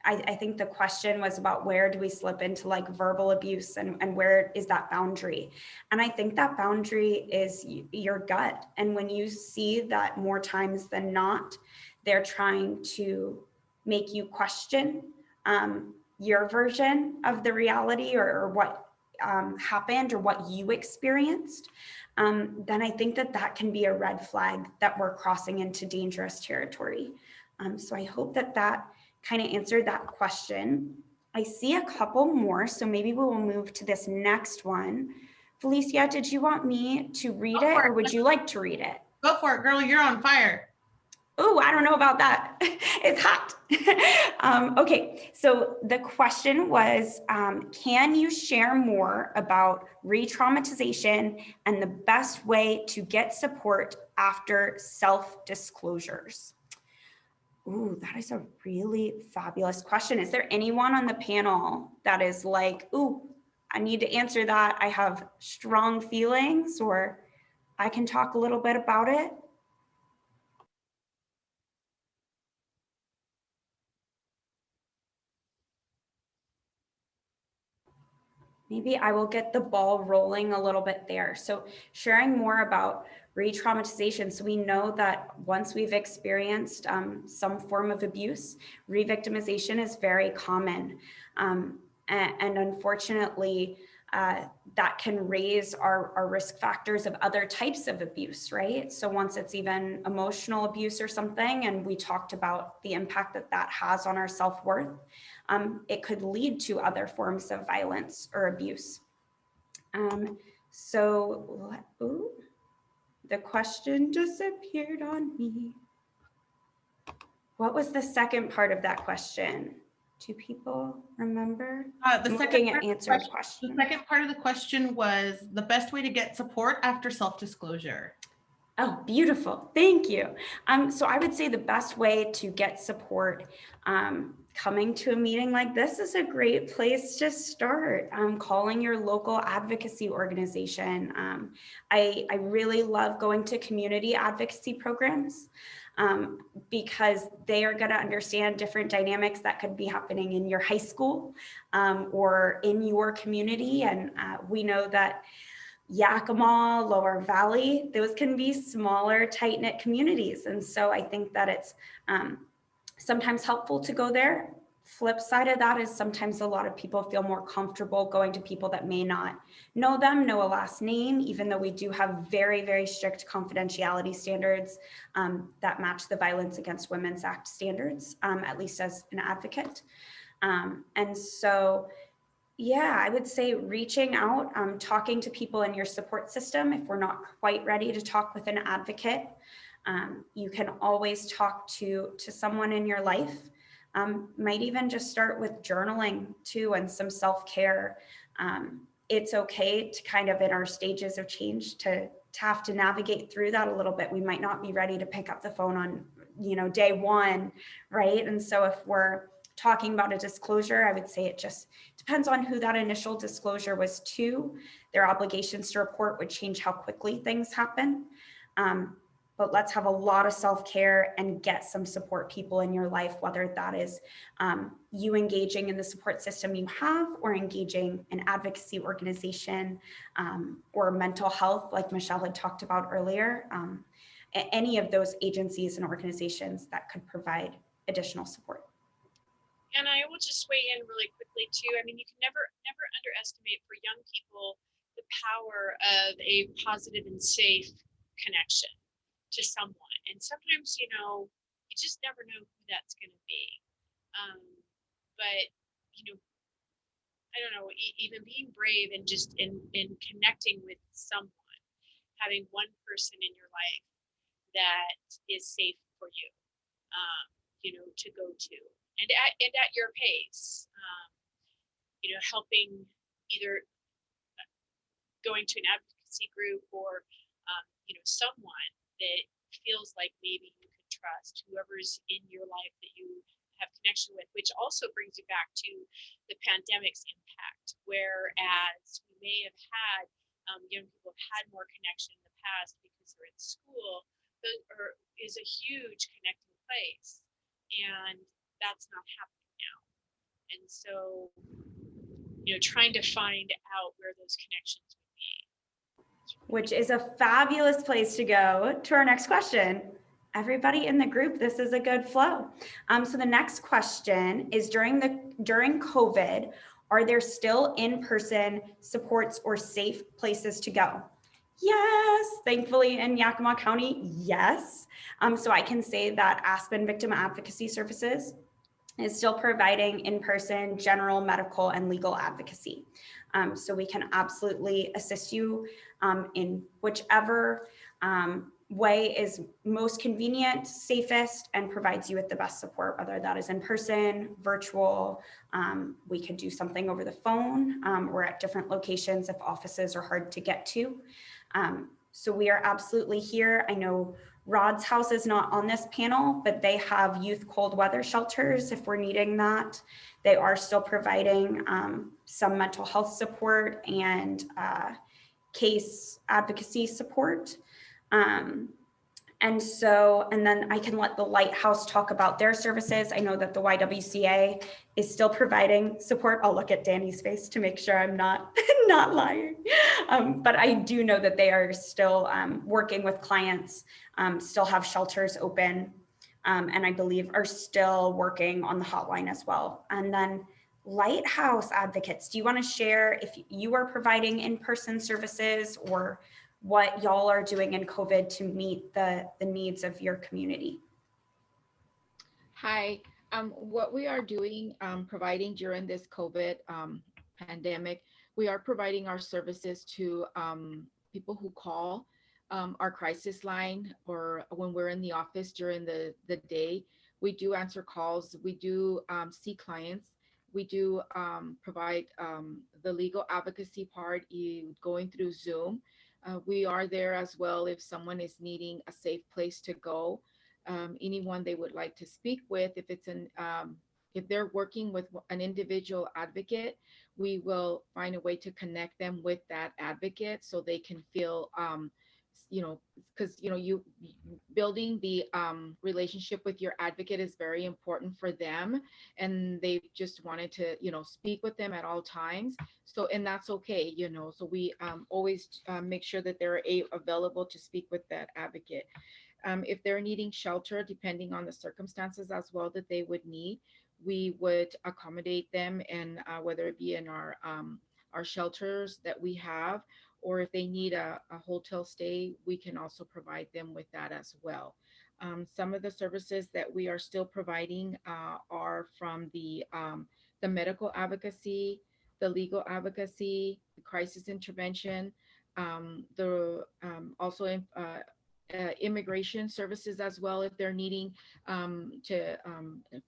I think the question was about where do we slip into like verbal abuse, and where is that boundary? And I think that boundary is your gut. And when you see that more times than not, they're trying to make you question your version of the reality, or what happened, or what you experienced, then I think that can be a red flag that we're crossing into dangerous territory. So I hope that kind of answered that question. I see a couple more, so maybe we will move to this next one. Felicia, did you want me to read it, or would you like to read it? Go for it, girl. You're on fire. Oh, I don't know about that. It's hot. Okay, so the question was, can you share more about re-traumatization and the best way to get support after self-disclosures? Ooh, that is a really fabulous question. Is there anyone on the panel that is like, ooh, I need to answer that, I have strong feelings, or I can talk a little bit about it? Maybe I will get the ball rolling a little bit there. So sharing more about re-traumatization. So we know that once we've experienced some form of abuse, re-victimization is very common. And unfortunately, that can raise our risk factors of other types of abuse, right? So once it's even emotional abuse or something, and we talked about the impact that has on our self-worth, it could lead to other forms of violence or abuse. So, ooh, the question disappeared on me. What was the second part of that question? Do people remember? The second part of the question was the best way to get support after self-disclosure. Oh, beautiful. Thank you. So I would say the best way to get support, coming to a meeting like this is a great place to start. Calling your local advocacy organization. I really love going to community advocacy programs because they are going to understand different dynamics that could be happening in your high school or in your community. And we know that Yakima, Lower Valley, those can be smaller, tight-knit communities. And so I think that it's sometimes helpful to go there Flip side of that is sometimes a lot of people feel more comfortable going to people that may not know them, know a last name, even though we do have very, very strict confidentiality standards that match the Violence Against Women's Act standards, at least as an advocate. And so, yeah, I would say reaching out, talking to people in your support system. If we're not quite ready to talk with an advocate, you can always talk to someone in your life. Might even just start with journaling too, and some self-care. It's okay to kind of in our stages of change to have to navigate through that a little bit. We might not be ready to pick up the phone on, day one, right? And so if we're talking about a disclosure, I would say it just depends on who that initial disclosure was to. Their obligations to report would change how quickly things happen. But let's have a lot of self-care and get some support people in your life, whether that is you engaging in the support system you have, or engaging an advocacy organization, or mental health, like Michelle had talked about earlier. Any of those agencies and organizations that could provide additional support. And I will just weigh in really quickly too. I mean, you can never underestimate for young people the power of a positive and safe connection to someone. And sometimes, you just never know who that's going to be. But, I don't know, even being brave and just in connecting with someone, having one person in your life that is safe for you, to go to. And at your pace, helping either going to an advocacy group or, someone that feels like maybe you can trust, whoever's in your life that you have connection with, which also brings you back to the pandemic's impact. Whereas we may have had, young people have had more connection in the past because they're in school, is a huge connecting place. And that's not happening now. And so, trying to find out where those connections would be. Which is a fabulous place to go to our next question. Everybody in the group, this is a good flow. So the next question is during COVID, are there still in-person supports or safe places to go? Yes, thankfully in Yakima County, yes. So I can say that ASPEN Victim Advocacy Services is still providing in-person general, medical, and legal advocacy. So we can absolutely assist you in whichever way is most convenient, safest, and provides you with the best support, whether that is in person, virtual. We could do something over the phone or at different locations if offices are hard to get to. So we are absolutely here. I know Rod's house is not on this panel, but they have youth cold weather shelters if we're needing that. They are still providing some mental health support and case advocacy support. And then I can let the Lighthouse talk about their services. I know that the YWCA is still providing support. I'll look at Danny's face to make sure I'm not lying. But I do know that they are still working with clients, still have shelters open, and I believe are still working on the hotline as well. And then Lighthouse advocates, do you want to share if you are providing in-person services or what y'all are doing in COVID to meet the needs of your community? Hi, what we are doing, providing during this COVID pandemic, we are providing our services to people who call our crisis line, or when we're in the office during the day. We do answer calls, we do see clients, we do provide the legal advocacy part going through Zoom. We are there as well if someone is needing a safe place to go. Anyone they would like to speak with, if they're working with an individual advocate, we will find a way to connect them with that advocate so they can feel, because you building the relationship with your advocate is very important for them, and they just wanted to speak with them at all times. So, and that's okay, so we always make sure that they're available to speak with that advocate. If they're needing shelter, depending on the circumstances as well that they would need, we would accommodate them, and whether it be in our shelters that we have, or if they need a hotel stay, we can also provide them with that as well. Some of the services that we are still providing are from the medical advocacy, the legal advocacy, the crisis intervention, also immigration services as well, if they're needing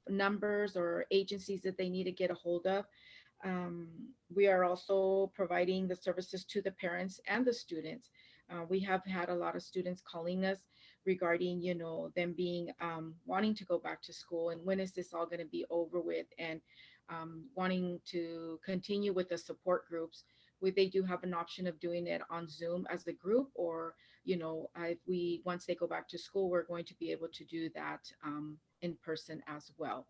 numbers or agencies that they need to get a hold of. We are also providing the services to the parents and the students. We have had a lot of students calling us regarding, them being wanting to go back to school, and when is this all going to be over with, and wanting to continue with the support groups. They do have an option of doing it on Zoom as a group, or if once they go back to school, we're going to be able to do that in person as well.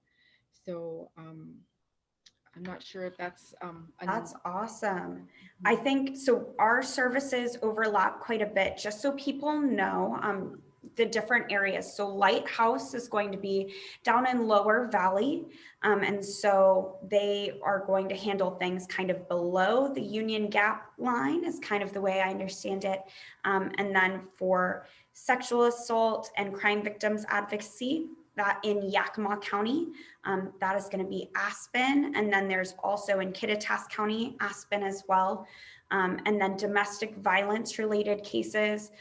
So I'm not sure if that's That's awesome. I think so. Our services overlap quite a bit, just so people know the different areas. So Lighthouse is going to be down in Lower Valley. And so they are going to handle things kind of below the Union Gap line, is kind of the way I understand it. And then for sexual assault and crime victims advocacy, that in Yakima County, that is going to be ASPEN. And then there's also in Kittitas County, ASPEN as well. And then domestic violence related cases.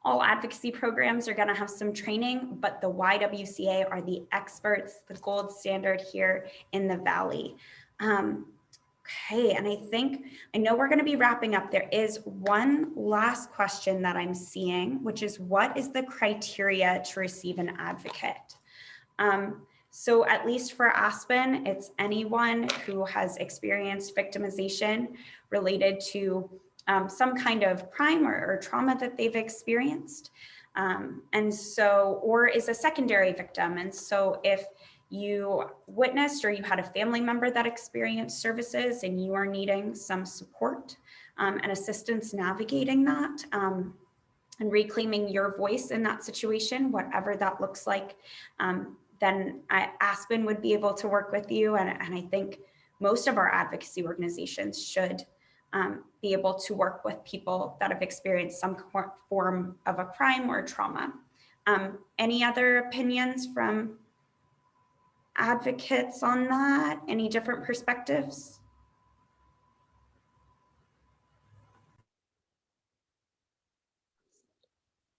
All advocacy programs are going to have some training, but the YWCA are the experts, the gold standard here in the Valley. Okay, and I know we're going to be wrapping up. There is one last question that I'm seeing, which is, what is the criteria to receive an advocate? So at least for ASPEN, it's anyone who has experienced victimization related to some kind of crime or trauma that they've experienced. And so, or is a secondary victim. And so if you witnessed or you had a family member that experienced services and you are needing some support and assistance navigating that and reclaiming your voice in that situation, whatever that looks like, then ASPEN would be able to work with you. And I think most of our advocacy organizations should be able to work with people that have experienced some form of a crime or trauma. Any other opinions from advocates on that? Any different perspectives?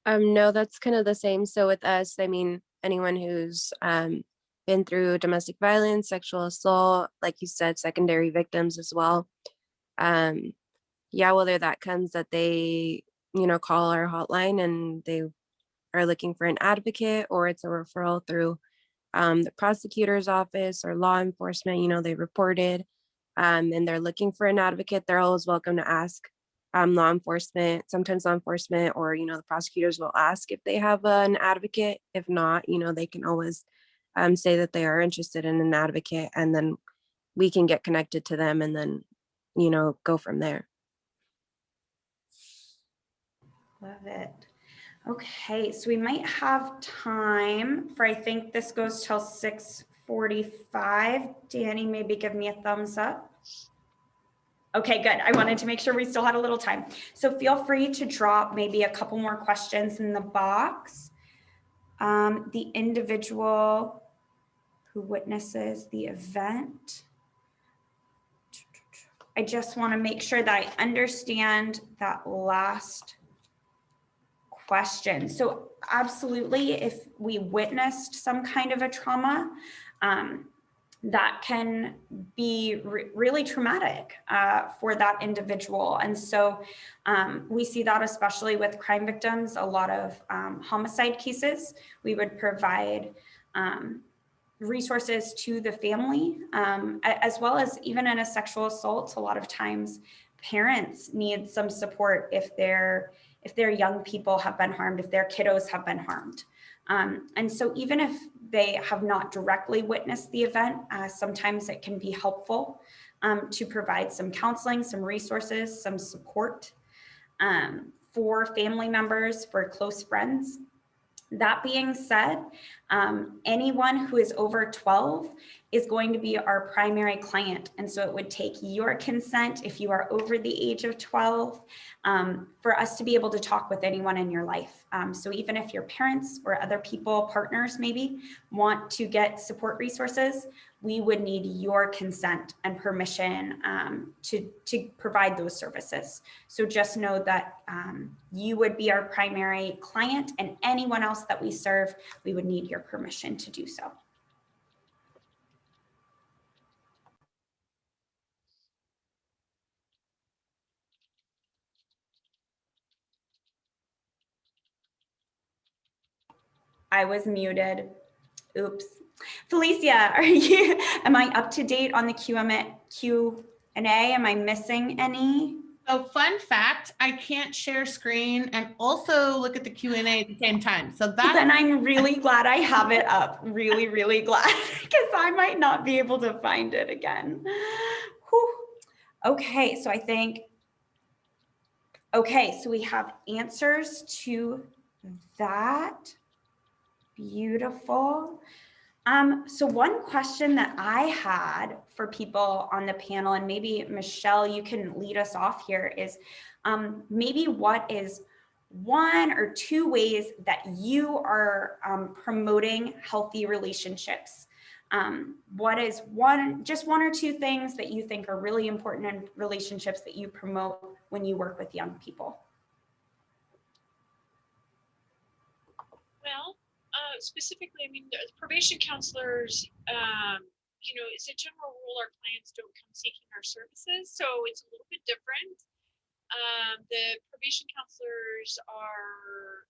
No, that's kind of the same. So with us, I mean, anyone who's been through domestic violence, sexual assault, like you said, secondary victims as well. Yeah, whether that comes that they, call our hotline and they are looking for an advocate, or it's a referral through the prosecutor's office or law enforcement, they reported and they're looking for an advocate, they're always welcome to ask law enforcement. Sometimes law enforcement or, the prosecutors will ask if they have an advocate. If not, they can always say that they are interested in an advocate, and then we can get connected to them and then, go from there. Love it. Okay, so we might have time for, I think this goes till 6:45. Danny, maybe give me a thumbs up. Okay, good. I wanted to make sure we still had a little time. So feel free to drop maybe a couple more questions in the box. The individual who witnesses the event. I just want to make sure that I understand that last question. So absolutely, if we witnessed some kind of a trauma, that can be really traumatic for that individual. And so we see that especially with crime victims, a lot of homicide cases, we would provide resources to the family, as well as even in a sexual assault, a lot of times parents need some support if their young people have been harmed, if their kiddos have been harmed. And so even if they have not directly witnessed the event, sometimes it can be helpful to provide some counseling, some resources, some support for family members, for close friends. That being said, anyone who is over 12 is going to be our primary client. And so it would take your consent if you are over the age of 12 for us to be able to talk with anyone in your life. So even if your parents or other people, partners maybe, want to get support resources, we would need your consent and permission to provide those services. So just know that you would be our primary client, and anyone else that we serve, we would need your permission to do so. I was muted. Oops. Felicia, am I up to date on the Q&A? Am I missing any? So fun fact, I can't share screen and also look at the Q&A at the same time. So that's Then I'm really glad I have it up. Really, really glad, because I might not be able to find it again. Whew. Okay, so I think, okay, so we have answers to that. Beautiful. So one question that I had for people on the panel, and maybe Michelle, you can lead us off here, is maybe what is 1 or 2 ways that you are promoting healthy relationships? What is just 1 or 2 things that you think are really important in relationships that you promote when you work with young people? Well, specifically, I mean, the probation counselors, you know, it's a general rule our clients don't come seeking our services, so it's a little bit different. The probation counselors are,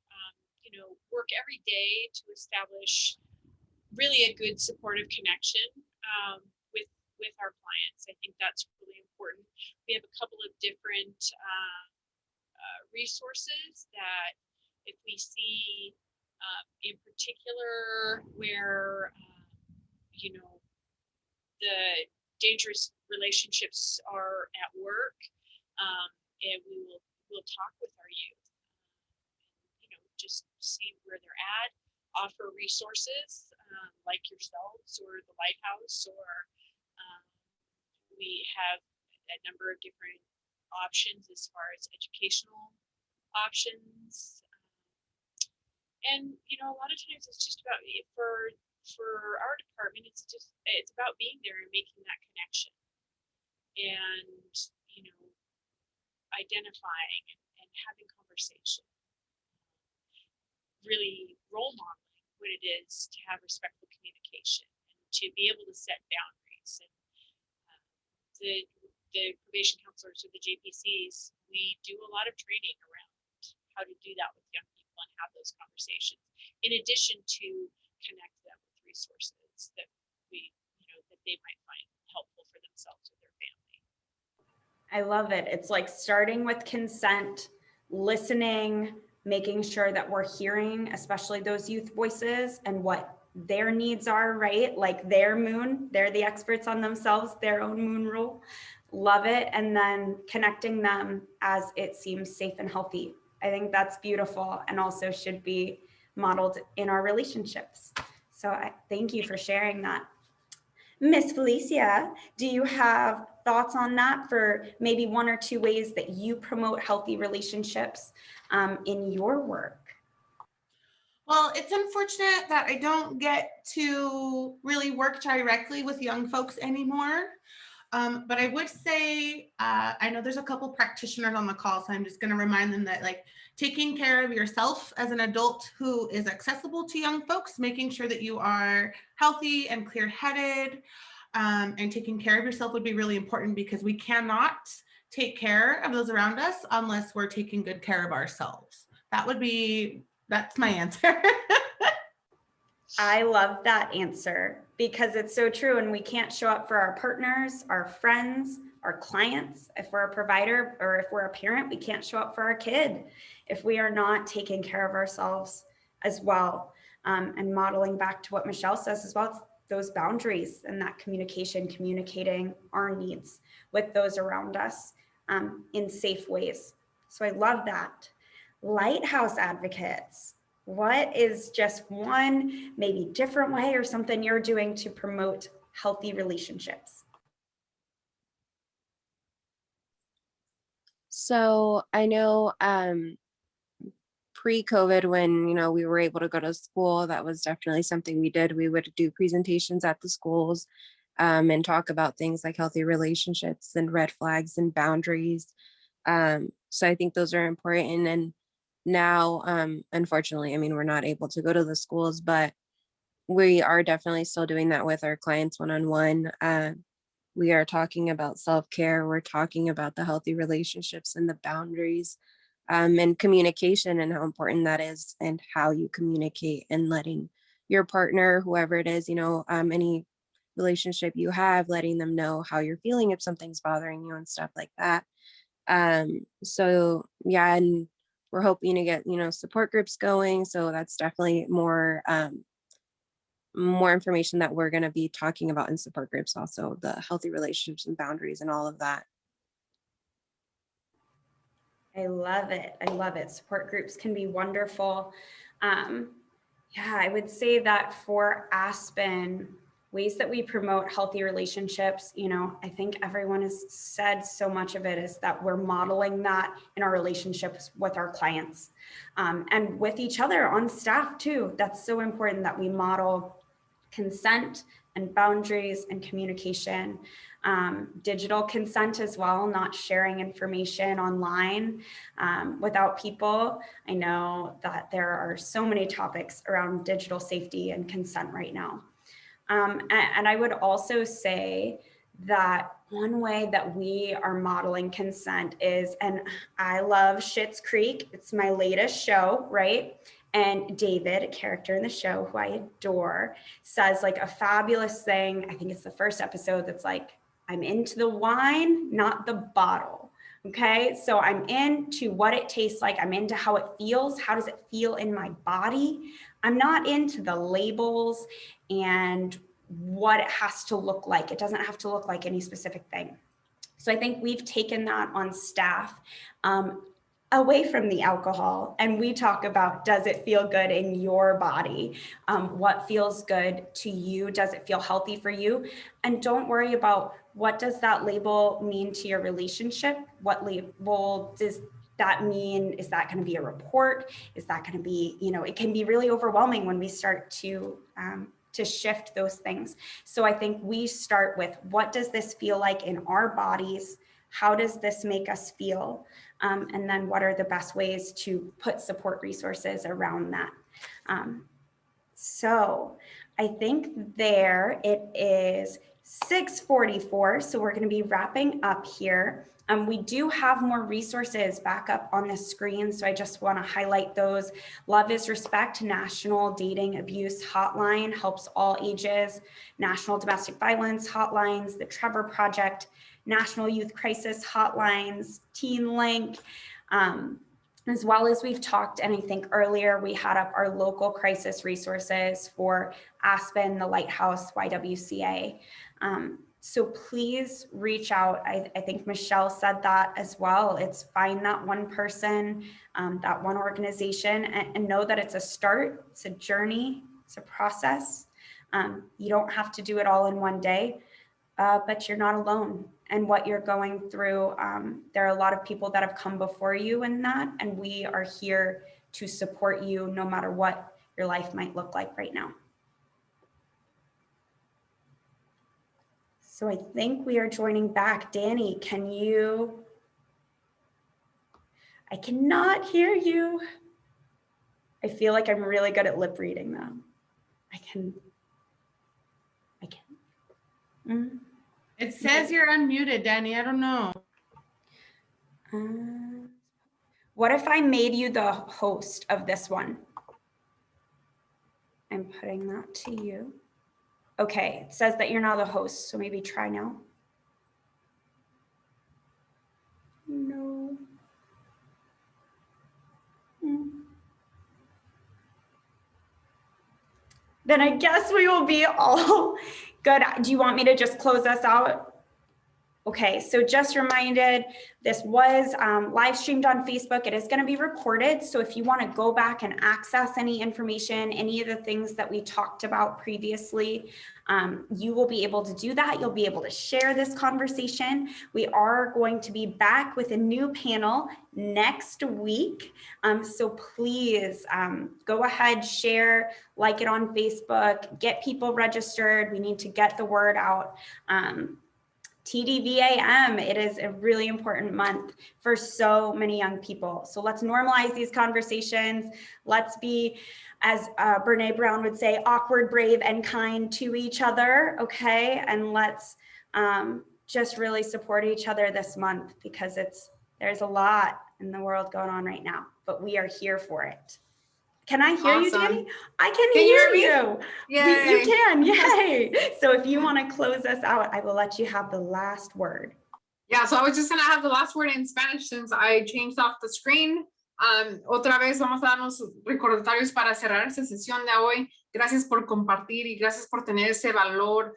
you know, work every day to establish really a good supportive connection with our clients. I think that's really important. We have a couple of different resources that if we see in particular where you know, the dangerous relationships are at work, and we'll talk with our youth, you know, just see where they're at, offer resources like yourselves or the Lighthouse, or we have a number of different options as far as educational options. And you know, a lot of times it's just about, for our department, it's about being there and making that connection, and you know, identifying and having conversation, really role modeling what it is to have respectful communication and to be able to set boundaries. And the probation counselors or the JPCs, we do a lot of training around how to do that with young people and have those conversations, in addition to connect them with resources that that they might find helpful for themselves or their family. I love it. It's like starting with consent, listening, making sure that we're hearing, especially those youth voices and what their needs are, right? Like their moon, they're the experts on themselves, their own moon rule. Love it. And then connecting them as it seems safe and healthy. I think that's beautiful, and also should be modeled in our relationships. So I thank you for sharing that. Miss Felicia, do you have thoughts on that for maybe 1 or 2 ways that you promote healthy relationships in your work? Well, it's unfortunate that I don't get to really work directly with young folks anymore. But I would say, I know there's a couple practitioners on the call, so I'm just going to remind them that, like, taking care of yourself as an adult who is accessible to young folks, making sure that you are healthy and clear-headed, and taking care of yourself would be really important, because we cannot take care of those around us unless we're taking good care of ourselves. That's my answer. I love that answer, because it's so true, and we can't show up for our partners, our friends, our clients. If we're a provider or if we're a parent, we can't show up for our kid if we are not taking care of ourselves as well. And modeling back to what Michelle says as well, it's those boundaries and that communication, communicating our needs with those around us in safe ways. So I love that. Lighthouse advocates, What is just one maybe different way or something you're doing to promote healthy relationships? So I know pre-COVID, when we were able to go to school, that was definitely something we did. We would do presentations at the schools and talk about things like healthy relationships and red flags and boundaries. So I think those are important. And now, unfortunately, I mean, we're not able to go to the schools, but we are definitely still doing that with our clients one-on-one. We are talking about self-care. We're talking about the healthy relationships and the boundaries and communication and how important that is, and how you communicate, and letting your partner, whoever it is, any relationship you have, letting them know how you're feeling if something's bothering you and stuff like that. So yeah, and we're hoping to get, support groups going. So that's definitely more information that we're going to be talking about in support groups, also the healthy relationships and boundaries and all of that. I love it. I love it. Support groups can be wonderful. Yeah, I would say that for Aspen, ways that we promote healthy relationships, I think everyone has said so much of it is that we're modeling that in our relationships with our clients and with each other on staff too. That's so important that we model consent and boundaries and communication, digital consent as well, not sharing information online without people. I know that there are so many topics around digital safety and consent right now. And I would also say that one way that we are modeling consent is, and I love Schitt's Creek, it's my latest show, right? And David, a character in the show who I adore, says like a fabulous thing. I think it's the first episode that's like, I'm into the wine, not the bottle. Okay, so I'm into what it tastes like. I'm into how it feels. How does it feel in my body? I'm not into the labels and what it has to look like. It doesn't have to look like any specific thing. So I think we've taken that on staff away from the alcohol, and we talk about, does it feel good in your body? What feels good to you? Does it feel healthy for you? And don't worry about what does that label mean to your relationship? What label does that mean? Is that going to be a report? Is that going to be, it can be really overwhelming when we start to shift those things. So I think we start with, what does this feel like in our bodies? How does this make us feel? And then what are the best ways to put support resources around that? So I think there it is 6:44. So we're going to be wrapping up here. We do have more resources back up on the screen, so I just want to highlight those. Love is Respect National Dating Abuse Hotline helps all ages, National Domestic Violence Hotlines, the Trevor Project, National Youth Crisis Hotlines, Teen Link, as well as we've talked, and I think earlier we had up our local crisis resources for Aspen, the Lighthouse, YWCA. So please reach out. I think Michelle said that as well. It's find that one person, that one organization, and know that it's a start, it's a journey, it's a process. You don't have to do it all in one day, but you're not alone. And what you're going through, there are a lot of people that have come before you in that, and we are here to support you no matter what your life might look like right now. So I think we are joining back. Danny, can you? I cannot hear you. I feel like I'm really good at lip reading though. I can. It says you're unmuted, Danny. I don't know. What if I made you the host of this one? I'm putting that to you. Okay, it says that you're now the host, so maybe try now. No. Then I guess we will be all good. Do you want me to just close us out? Okay, so just reminded, this was live streamed on Facebook. It is going to be recorded. So if you want to go back and access any information, any of the things that we talked about previously, you will be able to do that. You'll be able to share this conversation. We are going to be back with a new panel next week. So please go ahead, share, like it on Facebook, get people registered. We need to get the word out. TDVAM, it is a really important month for so many young people. So let's normalize these conversations. Let's be, as Brene Brown would say, awkward, brave, and kind to each other, okay? And let's just really support each other this month, because there's a lot in the world going on right now, but we are here for it. Can I hear you, Danny? I can hear you. Yay. You can, yay. So if you want to close us out, I will let you have the last word. Yeah, so I was just going to have the last word in Spanish since I changed off the screen. Otra vez vamos a darnos recordatorios para cerrar esta sesión de hoy. Gracias por compartir y gracias por tener ese valor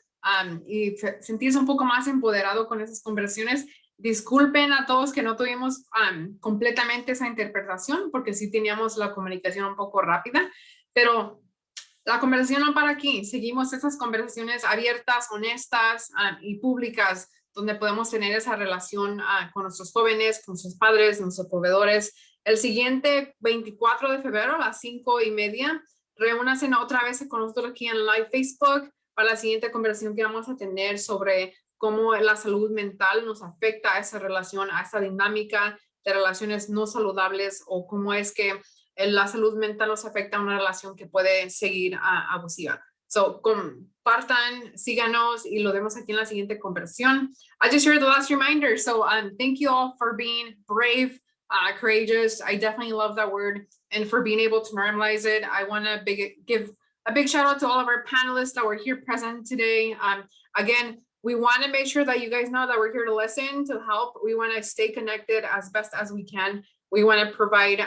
y sentirse un poco más empoderado con esas conversaciones. Disculpen a todos que no tuvimos completamente esa interpretación, porque sí teníamos la comunicación un poco rápida, pero la conversación no para aquí. Seguimos esas conversaciones abiertas, honestas y públicas, donde podemos tener esa relación con nuestros jóvenes, con sus padres, nuestros proveedores. El siguiente 24 de febrero a las 5:30, reúnanse otra vez con nosotros aquí en Live Facebook para la siguiente conversación que vamos a tener sobre cómo la salud mental nos afecta a esa relación, a esa dinámica de relaciones no saludables, o cómo es que la salud mental nos afecta a una relación que puede seguir abusiva. So, compartan, síganos y lo vemos aquí en la siguiente conversación. I just shared the last reminder. So, thank you all for being brave, courageous. I definitely love that word, and for being able to normalize it. I want to give a big shout out to all of our panelists that were here present today. Again, we want to make sure that you guys know that we're here to listen, to help. We want to stay connected as best as we can. We want to provide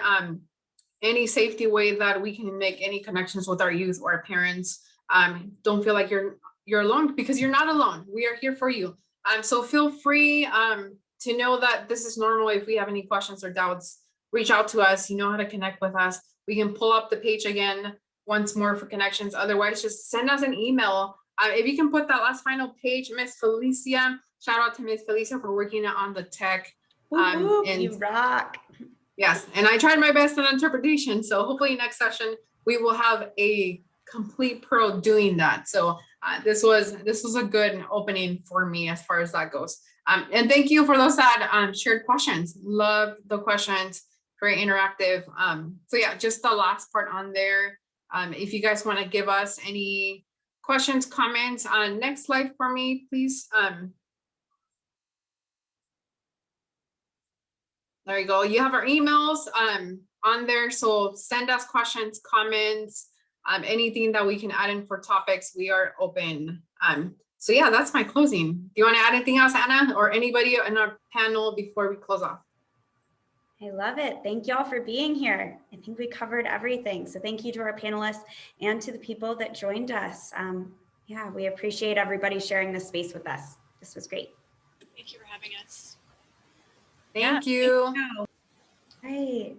any safety way that we can make any connections with our youth or our parents. Don't feel like you're alone, because you're not alone. We are here for you. So feel free to know that this is normal. If we have any questions or doubts, reach out to us. You know how to connect with us. We can pull up the page again once more for connections. Otherwise, just send us an email. If you can put that last final page, Miss Felicia, shout out to Miss Felicia for working on the tech. And you rock. Yes, and I tried my best on interpretation. So hopefully next session, we will have a complete pro doing that. So this was a good opening for me as far as that goes. And thank you for those that shared questions. Love the questions, very interactive. So yeah, just the last part on there. If you guys want to give us any questions, comments, next slide for me, please. There you go. You have our emails on there. So send us questions, comments, anything that we can add in for topics. We are open. So yeah, that's my closing. Do you want to add anything else, Anna, or anybody in our panel before we close off? I love it. Thank you all for being here. I think we covered everything. So thank you to our panelists and to the people that joined us. Yeah, we appreciate everybody sharing this space with us. This was great. Thank you for having us. Thank you. Right.